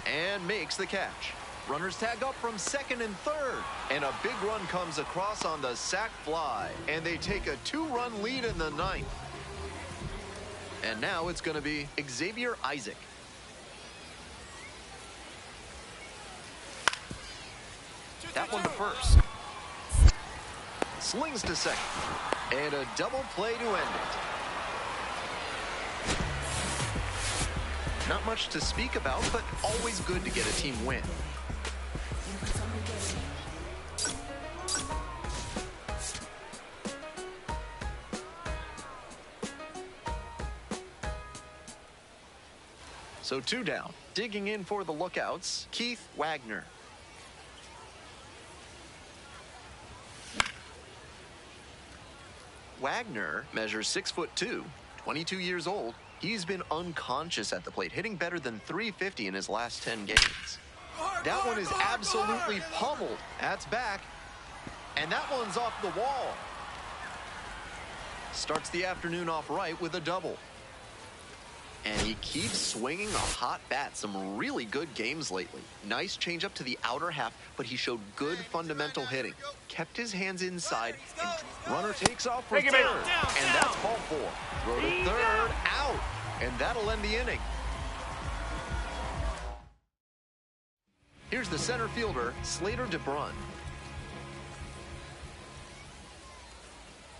And makes the catch. Runners tag up from second and third. And a big run comes across on the sac fly. And they take a 2-run lead in the ninth. And now it's going to be Xavier Isaac. That one to first. Slings to second. And a double play to end it. Not much to speak about, but always good to get a team win. So 2 down. Digging in for the lookouts, Keith Wagner. Wagner measures 6'2", 22 years old. He's been unconscious at the plate, hitting better than .350 in his last 10 games. That one is absolutely pummeled. That's back. And that one's off the wall. Starts the afternoon off right with a double. And he keeps swinging a hot bat. Some really good games lately. Nice changeup to the outer half, but he showed good fundamental hitting. Kept his hands inside, and runner takes off for third. And that's ball 4. Throw to third, out. And that'll end the inning. Here's the center fielder, Slater DeBrun.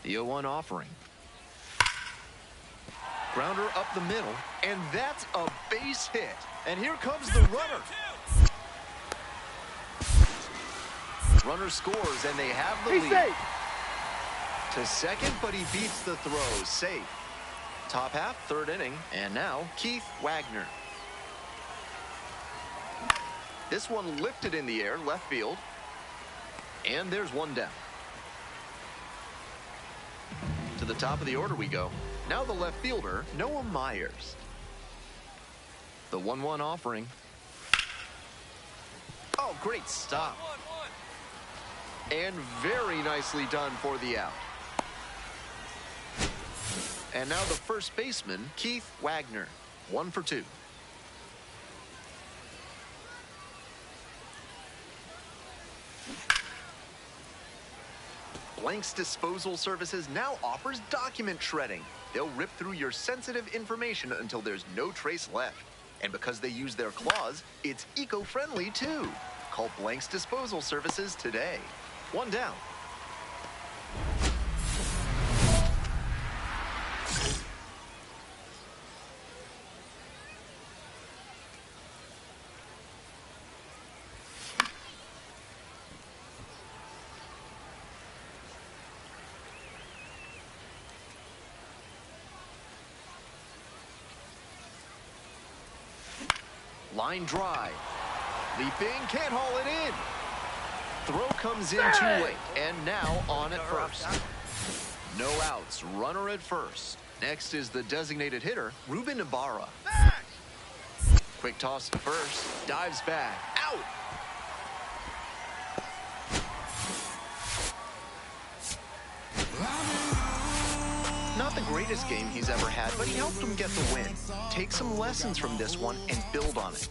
The 0-1 offering. Grounder up the middle, and that's a base hit. And here comes the runner. Runner scores, and they have the lead. Safe. To second, but he beats the throw. Safe. Top half, third inning, and now Keith Wagner. This one lifted in the air, left field. And there's one down. To the top of the order we go. Now the left fielder, Noah Myers. The 1-1 offering. Oh, great stop. And very nicely done for the out. And now the first baseman, Keith Wagner. 1 for 2. Blank's Disposal Services now offers document shredding. They'll rip through your sensitive information until there's no trace left. And because they use their claws, it's eco-friendly too. Call Blank's Disposal Services today. 1 down. Line drive. Leaping, can't haul it in. Throw comes in too late, and now on at first. No outs, runner at first. Next is the designated hitter, Ruben Ibarra. Quick toss to first, dives back, out. Not the greatest game he's ever had, but he helped him get the win. Take some lessons from this one and build on it.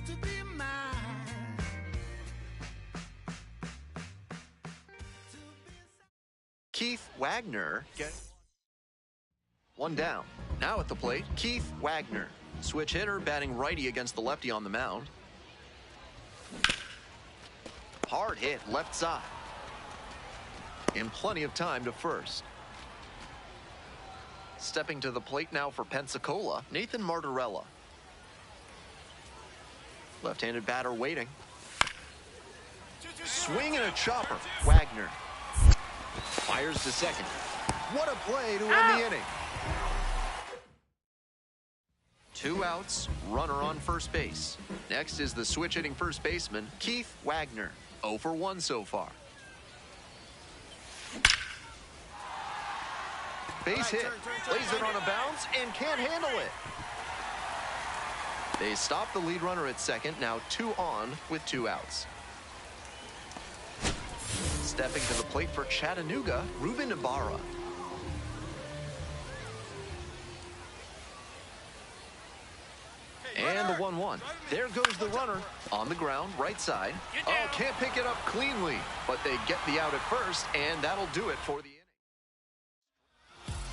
to be mine. Keith Wagner. One down. Now at the plate, Keith Wagner. Switch hitter, batting righty against the lefty on the mound. Hard hit left side. And plenty of time to first. Stepping to the plate now for Pensacola, Nathan Martorella. Left-handed batter waiting. Swing and a chopper. Wagner fires to second. What a play to end the inning. 2 outs, runner on first base. Next is the switch-hitting first baseman, Keith Wagner. 0 for 1 so far. Base hit, lays it on a bounce, and can't handle it. They stop the lead runner at second, now 2 on with 2 outs. Stepping to the plate for Chattanooga, Ruben Ibarra. And the 1-1. There goes the runner on the ground, right side. Oh, can't pick it up cleanly, but they get the out at first, and that'll do it for the inning.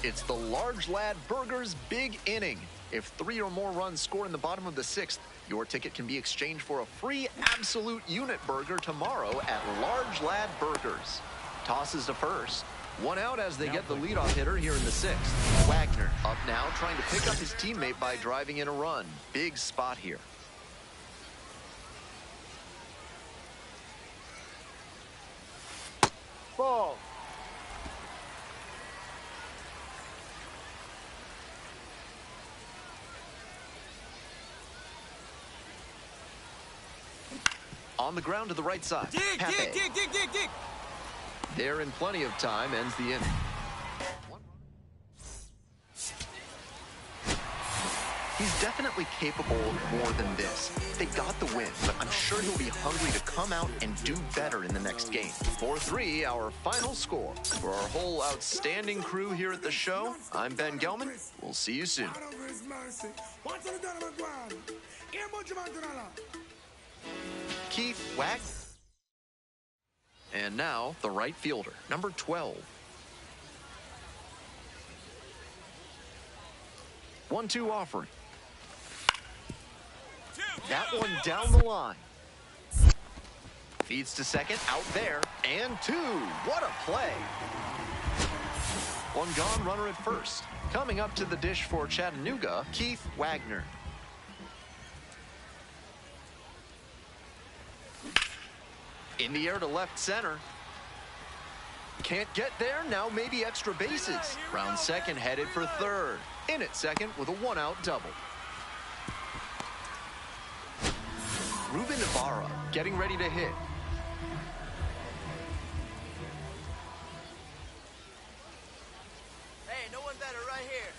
It's the Large Lad Burgers Big Inning. If 3 or more runs score in the bottom of the 6th, your ticket can be exchanged for a free absolute unit burger tomorrow at Large Lad Burgers. Tosses to first. 1 out as they get the leadoff hitter here in the 6th. Wagner up now, trying to pick up his teammate by driving in a run. Big spot here. Ball. On the ground to the right side. Dig. There in plenty of time, ends the inning. He's definitely capable of more than this. They got the win, but I'm sure he'll be hungry to come out and do better in the next game. 4-3, our final score. For our whole outstanding crew here at the show, I'm Ben Gelman. We'll see you soon. Keith Wagner. And now, the right fielder, number 12. 1-2 offering. That one down the line. Feeds to second, out there, and 2. What a play. 1 gone, runner at first. Coming up to the dish for Chattanooga, Keith Wagner. In the air to left center. Can't get there, now maybe extra bases. Round second, headed for third. In at second with a 1-out double. Ruben Ibarra getting ready to hit. Hey, no one better right here.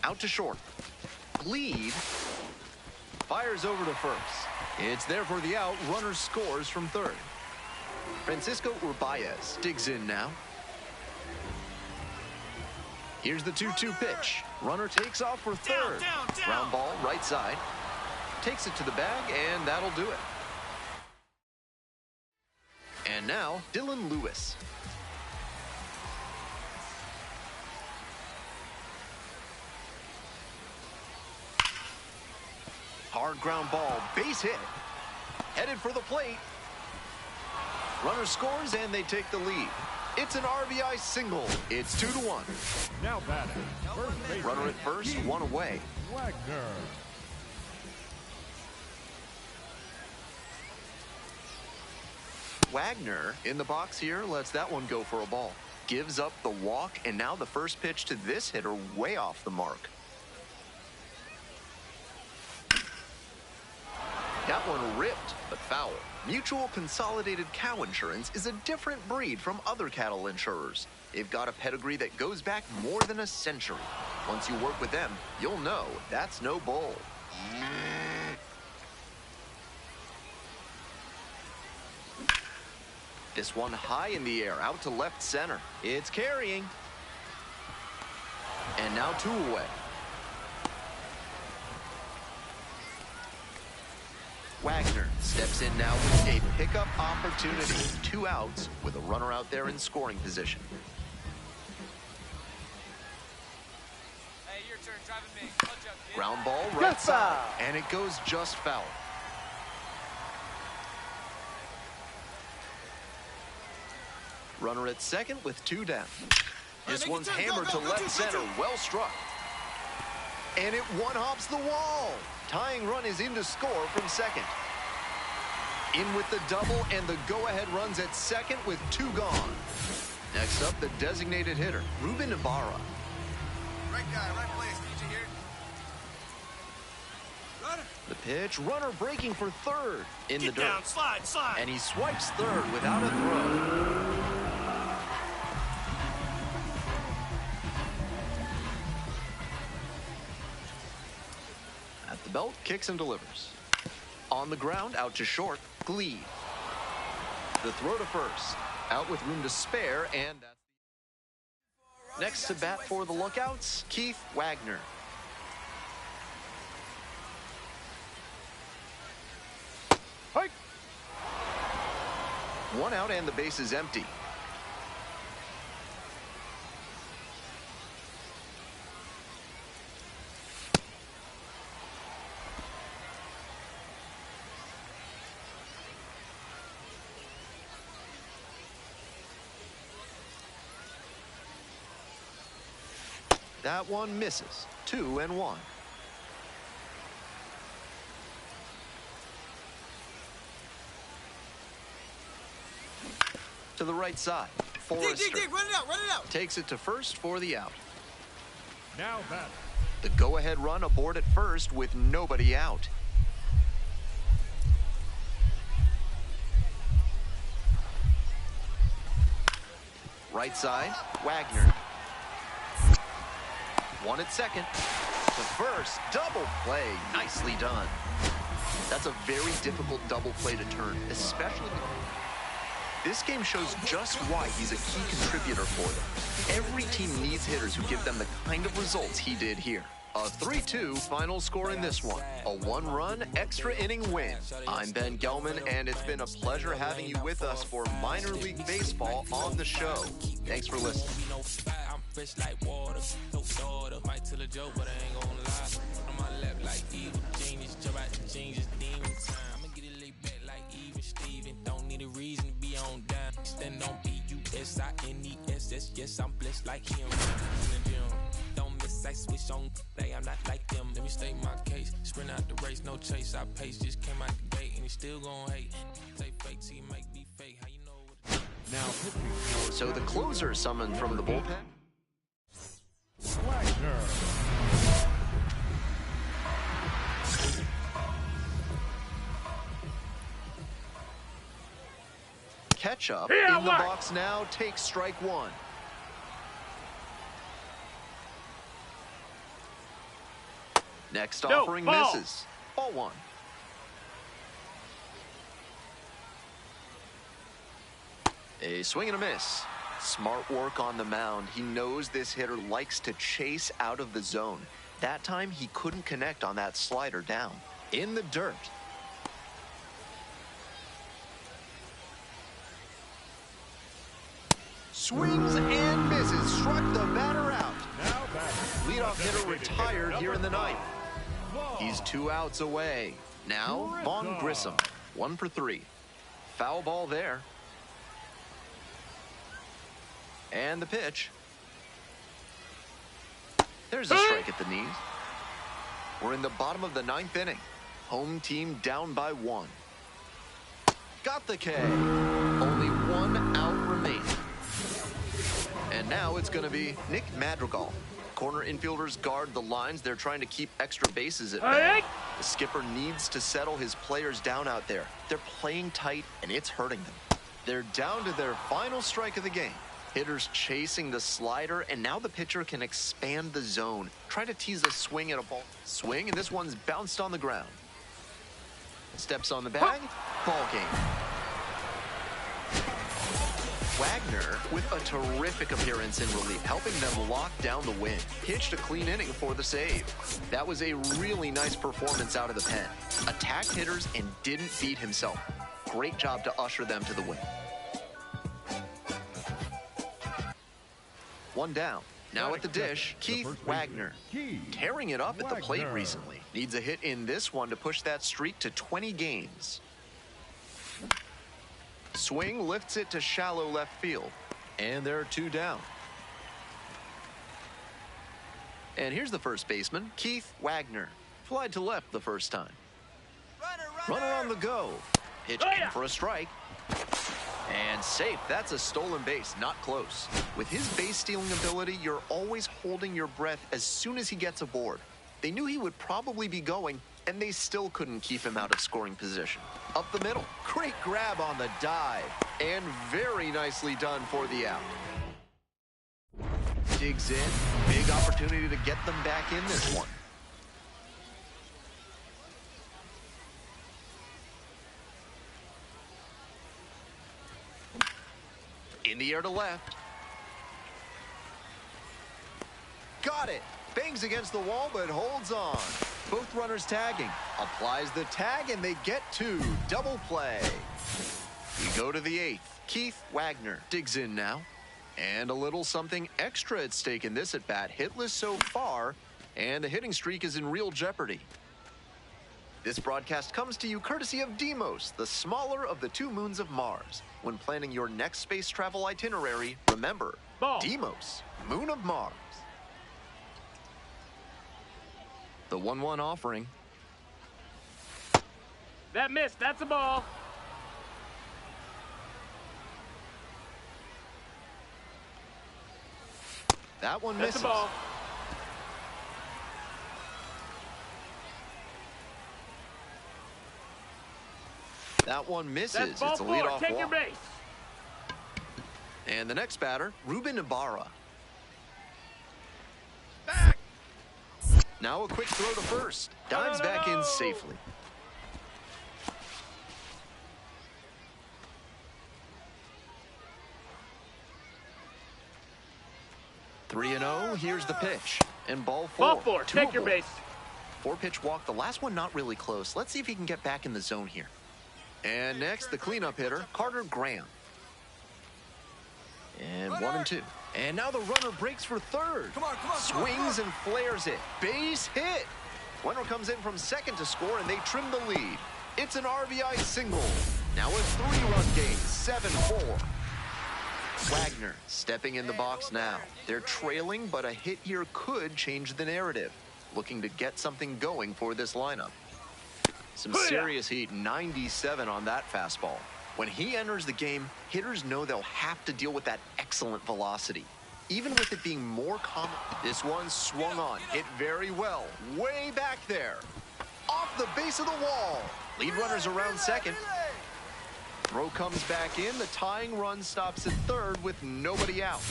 Out to short. Lead. Fires over to first. It's there for the out. Runner scores from third. Francisco Urbaez digs in now. Here's the 2-2 pitch. Runner takes off for third. Down. Ground ball, right side. Takes it to the bag, and that'll do it. And now, Dylan Lewis. Hard ground ball, base hit. Headed for the plate. Runner scores, and they take the lead. It's an RBI single. It's 2-1. Now batting. First base. Runner at first, 1 away. Wagner. Wagner in the box here lets that one go for a ball. Gives up the walk, and now the first pitch to this hitter way off the mark. That one ripped, but foul. Mutual Consolidated Cow Insurance is a different breed from other cattle insurers. They've got a pedigree that goes back more than a century. Once you work with them, you'll know that's no bull. This one high in the air, out to left center. It's carrying. And now 2 away. Wagner steps in now with a pickup opportunity. 2 outs with a runner out there in scoring position. Hey, your turn. Driving me. Punch up, kid. Ground ball right side, and it goes just foul. Runner at second with 2 down. This one's hammered to left center. Well struck. And it one-hops the wall. Tying run is in to score from second. In with the double, and the go-ahead runs at second with 2 gone. Next up, the designated hitter, Ruben Ibarra. Right guy, right place. Need you here. Runner. The pitch, runner breaking for third in the dirt. Down, slide. And he swipes third without a throw. At the belt, kicks and delivers. On the ground, out to short, Gleed. The throw to first, out with room to spare, and that's... Next to bat for the Lookouts, Keith Wagner. Hike. 1 out and the base is empty. That one misses. 2-1. To the right side. Forrester Dig, run it out. takes it to first for the out. Now batter. The go-ahead run aboard at first with nobody out. Right side, Wagner. 1 at second. To first, double play. Nicely done. That's a very difficult double play to turn, especially... This game shows just why he's a key contributor for them. Every team needs hitters who give them the kind of results he did here. A 3-2 final score in this one. A 1-run extra inning win. I'm Ben Gelman, and it's been a pleasure having you with us for minor league baseball on the show. Thanks for listening. Fresh like water, no soda. Might tell a joke, but I ain't gonna lie. On my lap like evil genius, jump out the genius, demon time. I'ma get it laid back like even Steven. Don't need a reason to be on down. Stand on B-U-S-I-N-E-S-S. Yes, I'm blessed like him. In the gym, don't miss, I switch on. Day, I'm not like them. Let me state my case. Sprint out the race, no chase. I pace, just came out the gate, and he still gon' hate. Take fake till you make me fake. How you know what? Now, so the closer summoned from the bullpen. Wagner. Ketchup in the box now takes strike 1. Next offering misses. Ball 1. A swing and a miss. Smart work on the mound. He knows this hitter likes to chase out of the zone. That time, he couldn't connect on that slider down. In the dirt. Swings and misses. Struck the batter out. Now batter. Leadoff hitter retired here in the ninth. He's 2 outs away. Now, Vaughn Grissom. 1 for 3. Foul ball there. And the pitch. There's a strike at the knees. We're in the bottom of the 9th inning. Home team down by 1. Got the K. Only 1 out remaining. And now it's going to be Nick Madrigal. Corner infielders guard the lines. They're trying to keep extra bases at bay. The skipper needs to settle his players down out there. They're playing tight, and it's hurting them. They're down to their final strike of the game. Hitters chasing the slider, and now the pitcher can expand the zone. Try to tease a swing at a ball. Swing, and this one's bounced on the ground. Steps on the bag. Ball game. Wagner with a terrific appearance in relief, helping them lock down the win. Pitched a clean inning for the save. That was a really nice performance out of the pen. Attacked hitters and didn't beat himself. Great job to usher them to the win. One down. Now at the dish, Keith Wagner. Tearing it up at the plate recently. Needs a hit in this one to push that streak to 20 games. Swing lifts it to shallow left field. And there are 2 down. And here's the first baseman, Keith Wagner. Flied to left the first time. Runner on the go. Pitch in for a strike. And safe. That's a stolen base, not close. With his base stealing ability, you're always holding your breath as soon as he gets aboard. They knew he would probably be going, and they still couldn't keep him out of scoring position. Up the middle. Great grab on the dive. And very nicely done for the out. Digs in. Big opportunity to get them back in this one. In the air to left. Got it. Bangs against the wall, but holds on. Both runners tagging. Applies the tag, and they get 2. Double play. We go to the 8th. Keith Wagner digs in now. And a little something extra at stake in this at-bat. Hitless so far, and the hitting streak is in real jeopardy. This broadcast comes to you courtesy of Deimos, the smaller of the 2 moons of Mars. When planning your next space travel itinerary, remember, Deimos, moon of Mars. The 1-1 offering. That missed. That's a ball. That one misses. misses. That's a ball. That one misses. That's ball it's a 4. leadoff Take your walk. base. And the next batter, Ruben Ibarra. Now a quick throw to first. Dives back in safely. Three 3-0. Here's the pitch. And ball 4. Ball 4. Take your base. 4-pitch walk. The last one not really close. Let's see if he can get back in the zone here. And next, the cleanup hitter, Carter Graham. And 1-2. And now the runner breaks for third. Swings and flares it. Base hit. Runner comes in from second to score, and they trim the lead. It's an RBI single. Now a 3-run game, 7-4. Wagner stepping in the box now. They're trailing, but a hit here could change the narrative. Looking to get something going for this lineup. Some serious heat, 97 on that fastball. When he enters the game, hitters know they'll have to deal with that excellent velocity. Even with it being more common, this one swung on, hit very well, way back there. Off the base of the wall. Lead runners around second. Throw comes back in. The tying run stops at third with nobody out.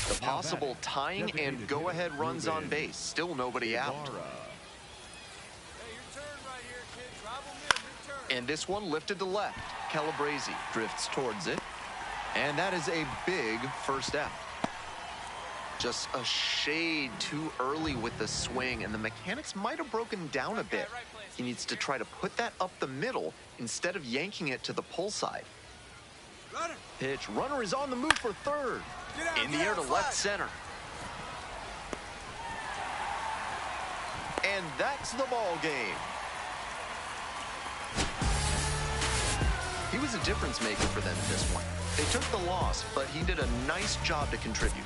The possible tying and go-ahead runs on base. Still nobody out. And this one lifted to left. Calabrese drifts towards it. And that is a big first out. Just a shade too early with the swing, and the mechanics might have broken down a bit. He needs to try to put that up the middle instead of yanking it to the pull side. Pitch. Runner is on the move for third. In the air to left center. And that's the ball game. He was a difference maker for them in this one. They took the loss, but he did a nice job to contribute.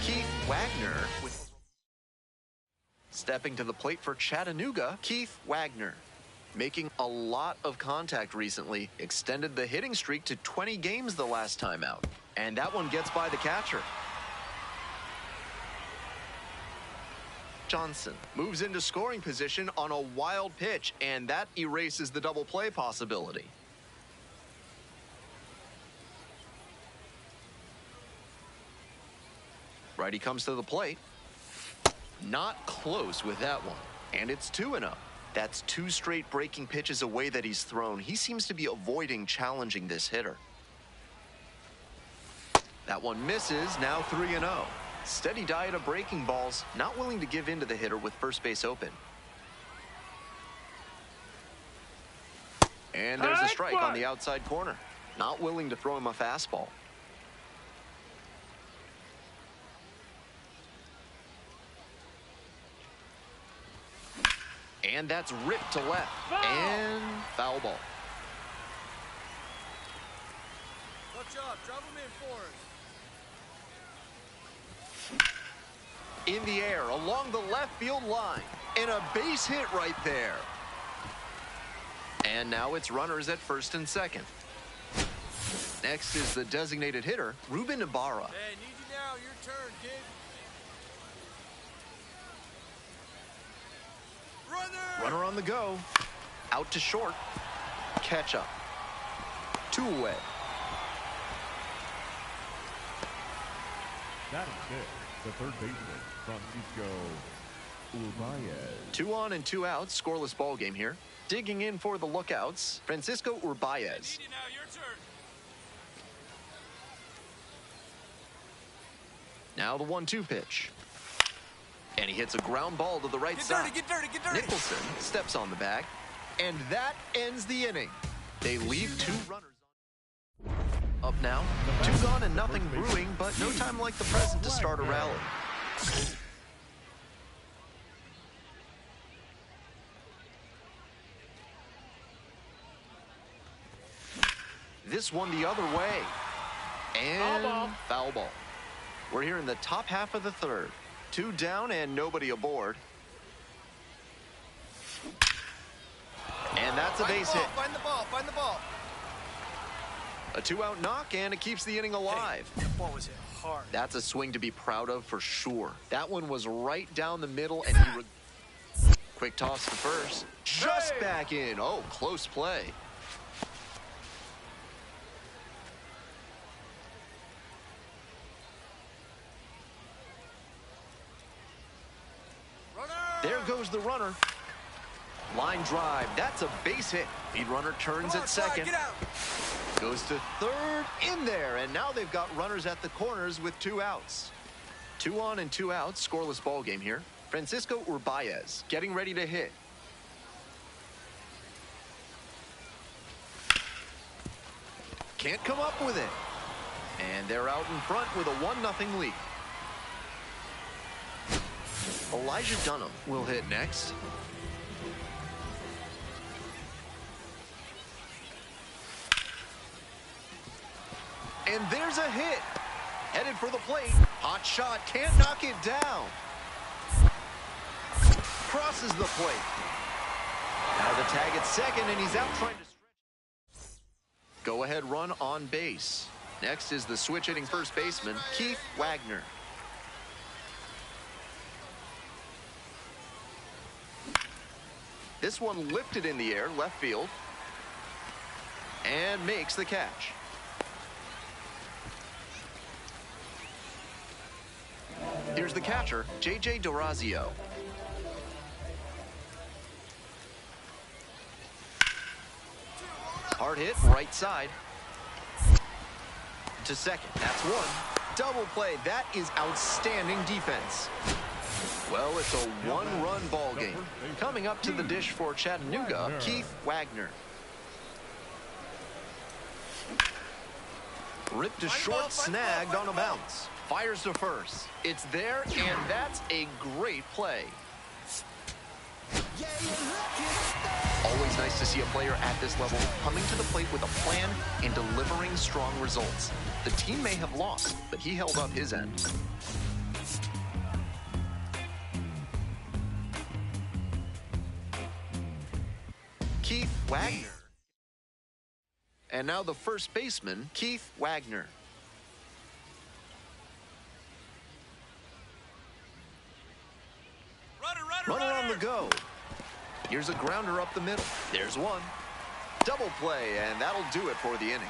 Keith Wagner with stepping to the plate for Chattanooga. Keith Wagner making a lot of contact recently, extended the hitting streak to 20 games the last time out, and that one gets by the catcher. Johnson moves into scoring position on a wild pitch, and that erases the double play possibility. Righty comes to the plate. Not close with that one. And it's 2-0. That's 2 straight breaking pitches away that he's thrown. He seems to be avoiding challenging this hitter. That one misses, now 3-0. Steady diet of breaking balls, not willing to give in to the hitter with first base open. And there's a strike on the outside corner. Not willing to throw him a fastball. And that's ripped to left. And foul ball. Watch out, drop him in for us. In the air, along the left field line. And a base hit right there. And now it's runners at first and second. Next is the designated hitter, Ruben Ibarra. Hey, need you now. Your turn, kid. Runner on the go. Out to short. Catch up. 2 away. That is it. The third baseman, Francisco Urbaez. 2 on and 2 out. Scoreless ball game here. Digging in for the lookouts, Francisco Urbaez. Now, your turn. Now the 1-2 pitch. And he hits a ground ball to the right side. Get dirty. Nicholson steps on the bag. And that ends the inning. They leave 2 runners up now. 2 gone and nothing brewing, but no time like the present to start a rally. This one the other way. And foul ball. We're here in the top half of the third. 2 down and nobody aboard. And that's a base hit. Find the ball. A 2-out knock, and it keeps the inning alive. Hey, that ball was hit hard. That's a swing to be proud of for sure. That one was right down the middle, and he... Quick toss to first. Just back in. Oh, close play. There goes the runner. Line drive. That's a base hit. Lead runner turns at second. Goes to third. In there. And now they've got runners at the corners with 2 outs. 2 on and 2 out. Scoreless ball game here. Francisco Urbaez getting ready to hit. Can't come up with it. And they're out in front with a 1-0 lead. Elijah Dunham will hit next. And there's a hit. Headed for the plate. Hot shot. Can't knock it down. Crosses the plate. Now the tag at second, and he's out trying to stretch. Go-ahead run on base. Next is the switch-hitting first baseman, Keith Wagner. This one lifted in the air, left field, and makes the catch. Here's the catcher, J.J. Dorazio. Hard hit, right side. To second, that's 1. Double play, that is outstanding defense. Well, it's a 1-run ball game. Coming up to the dish for Chattanooga, Keith Wagner. Ripped to short, snagged on a bounce. Fires to first. It's there, and that's a great play. Always nice to see a player at this level coming to the plate with a plan and delivering strong results. The team may have lost, but he held up his end. Keith Wagner. And now the first baseman, Keith Wagner. Runner on the go. Here's a grounder up the middle. There's 1. Double play, and that'll do it for the inning.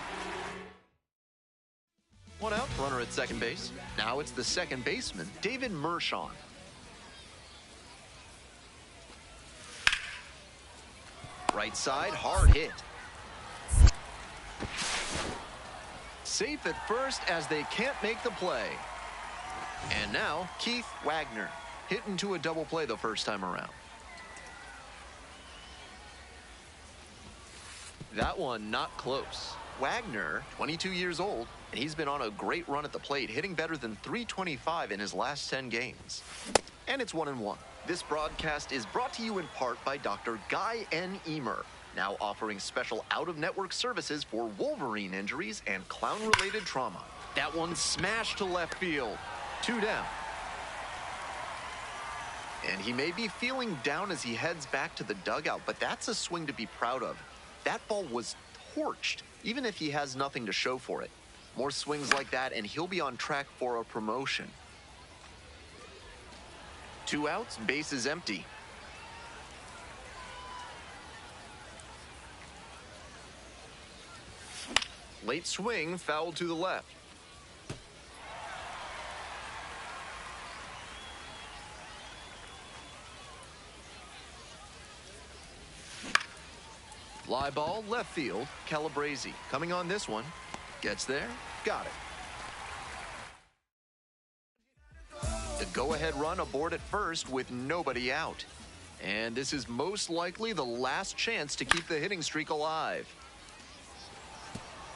1 out, runner at second base. Now it's the second baseman, David Mershon. Right side, hard hit. Safe at first as they can't make the play. And now, Keith Wagner hit into a double play the first time around. That one not close. Wagner, 22 years old, and he's been on a great run at the plate, hitting better than .325 in his last 10 games. And it's 1-1. This broadcast is brought to you in part by Dr. Guy N. Emer, now offering special out-of-network services for Wolverine injuries and clown-related trauma. That one smashed to left field. 2 down. And he may be feeling down as he heads back to the dugout, but that's a swing to be proud of. That ball was torched, even if he has nothing to show for it. More swings like that, and he'll be on track for a promotion. 2 outs, bases empty. Late swing, foul to the left. Fly ball, left field, Calabrese. Coming on this one. Gets there, got it. The go-ahead run aboard at first with nobody out. And this is most likely the last chance to keep the hitting streak alive.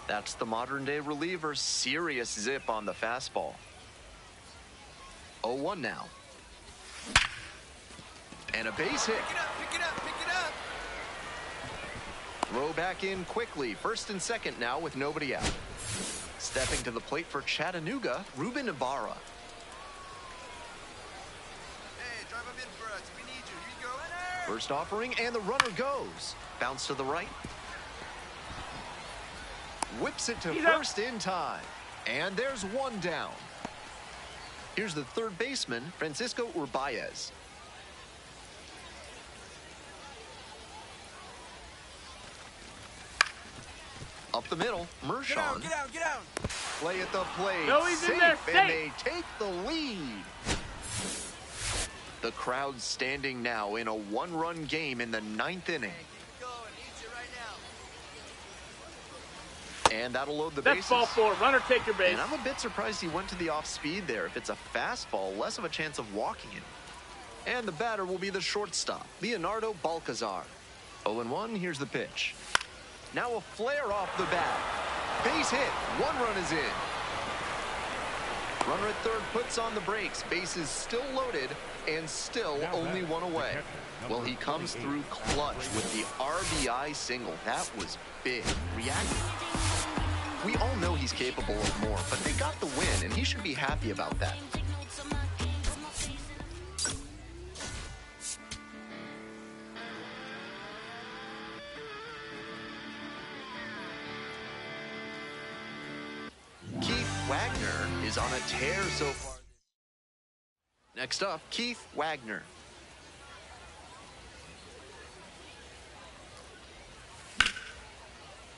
That's the modern-day reliever. Serious zip on the fastball. 0-1 now. And a base hit. Pick it up, pick it up, pick it up. Throw back in quickly. First and second now with nobody out. Stepping to the plate for Chattanooga, Ruben Ibarra. Hey, drive a bit for us. We need you. Here you go. First offering, and the runner goes. Bounce to the right. Whips it to first in time. And there's 1 down. Here's the third baseman, Francisco Urbaez. Up the middle, Mershon. Get out, get out. Play at the plate. No, he's in there, safe. And they take the lead. The crowd standing now in a 1-run game in the 9th inning. And that'll load the bases. That's ball 4. Runner, take your base. And I'm a bit surprised he went to the off-speed there. If it's a fastball, less of a chance of walking it. And the batter will be the shortstop, Leonardo Balcazar. 0-1, here's the pitch. Now a flare off the bat. Base hit. 1 run is in. Runner at third puts on the brakes. Bases still loaded and still only 1 away. Well, he comes through clutch with the RBI single. That was big. Reacting. We all know he's capable of more, but they got the win, and he should be happy about that. Keith Wagner is on a tear so far. Next up, Keith Wagner.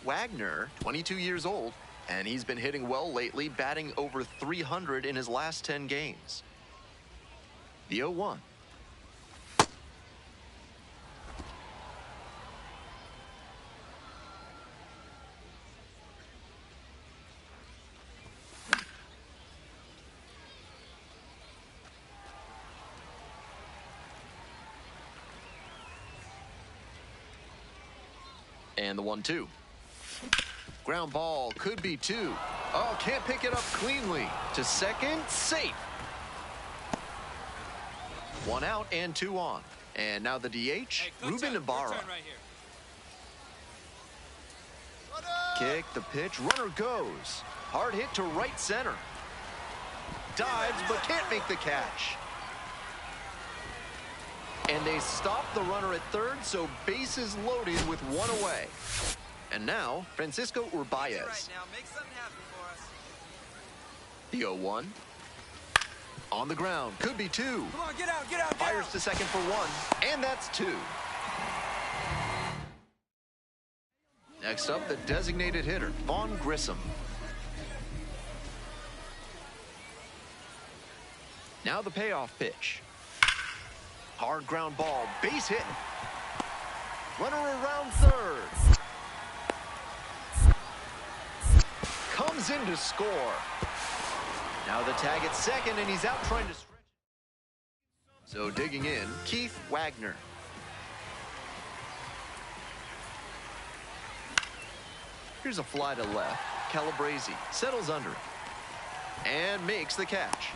Wagner, 22 years old, and he's been hitting well lately, batting over .300 in his last 10 games. The 0-1. And the 1-2. Ground ball, could be 2. Oh, can't pick it up cleanly. To second, safe. 1 out and 2 on. And now the DH, Ruben Ibarra. Kick, the pitch, runner goes. Hard hit to right center. Dives, but can't make the catch. And they stop the runner at third, so bases loaded with 1 away. And now, Francisco Urbaez. The 0-1. On the ground, could be 2. Come on, get out, get out, get Fires out. to second for 1, and that's 2. Next up, the designated hitter, Vaughn Grissom. Now the payoff pitch. Hard ground ball, base hit. Runner around third. Comes in to score. Now the tag at second, and he's out trying to stretch. So digging in, Keith Wagner. Here's a fly to left. Calabrese settles under it and makes the catch.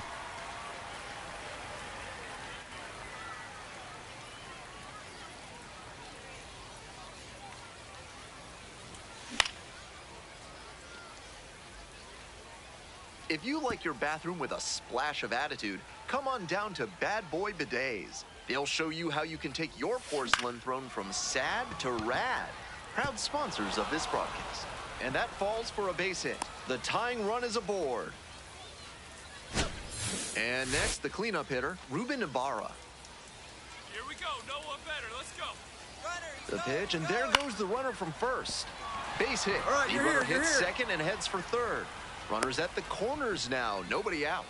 If you like your bathroom with a splash of attitude, come on down to Bad Boy Bidets. They'll show you how you can take your porcelain throne from sad to rad. Proud sponsors of this broadcast. And that falls for a base hit. The tying run is aboard. And next, the cleanup hitter, Ruben Ibarra. Here we go. No one better. Let's go. The pitch, and there goes the runner from first. Base hit. All right, the you're runner here, hits you're here. second and heads for third. Runners at the corners now. Nobody out.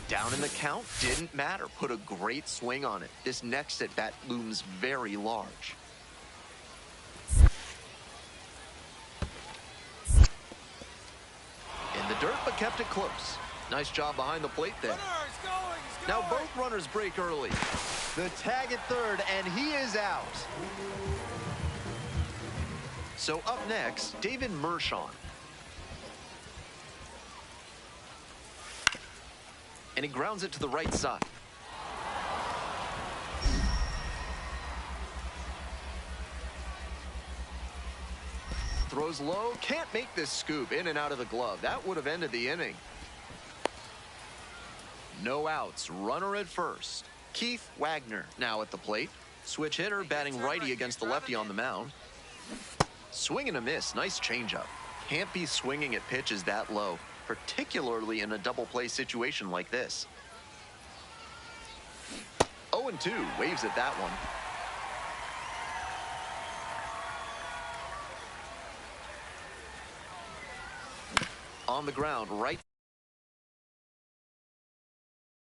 Down in the count, didn't matter. Put a great swing on it. This next at bat looms very large. In the dirt, but kept it close. Nice job behind the plate there. Now both runners break early. The tag at third, and he is out. So up next, David Mershon. And he grounds it to the right side. Throws low, can't make this scoop in and out of the glove. That would have ended the inning. No outs, runner at first. Keith Wagner now at the plate. Switch hitter batting righty against the lefty on the mound. Swing and a miss, nice changeup. Can't be swinging at pitches that low, particularly in a double play situation like this. 0-2, waves at that one. On the ground, right.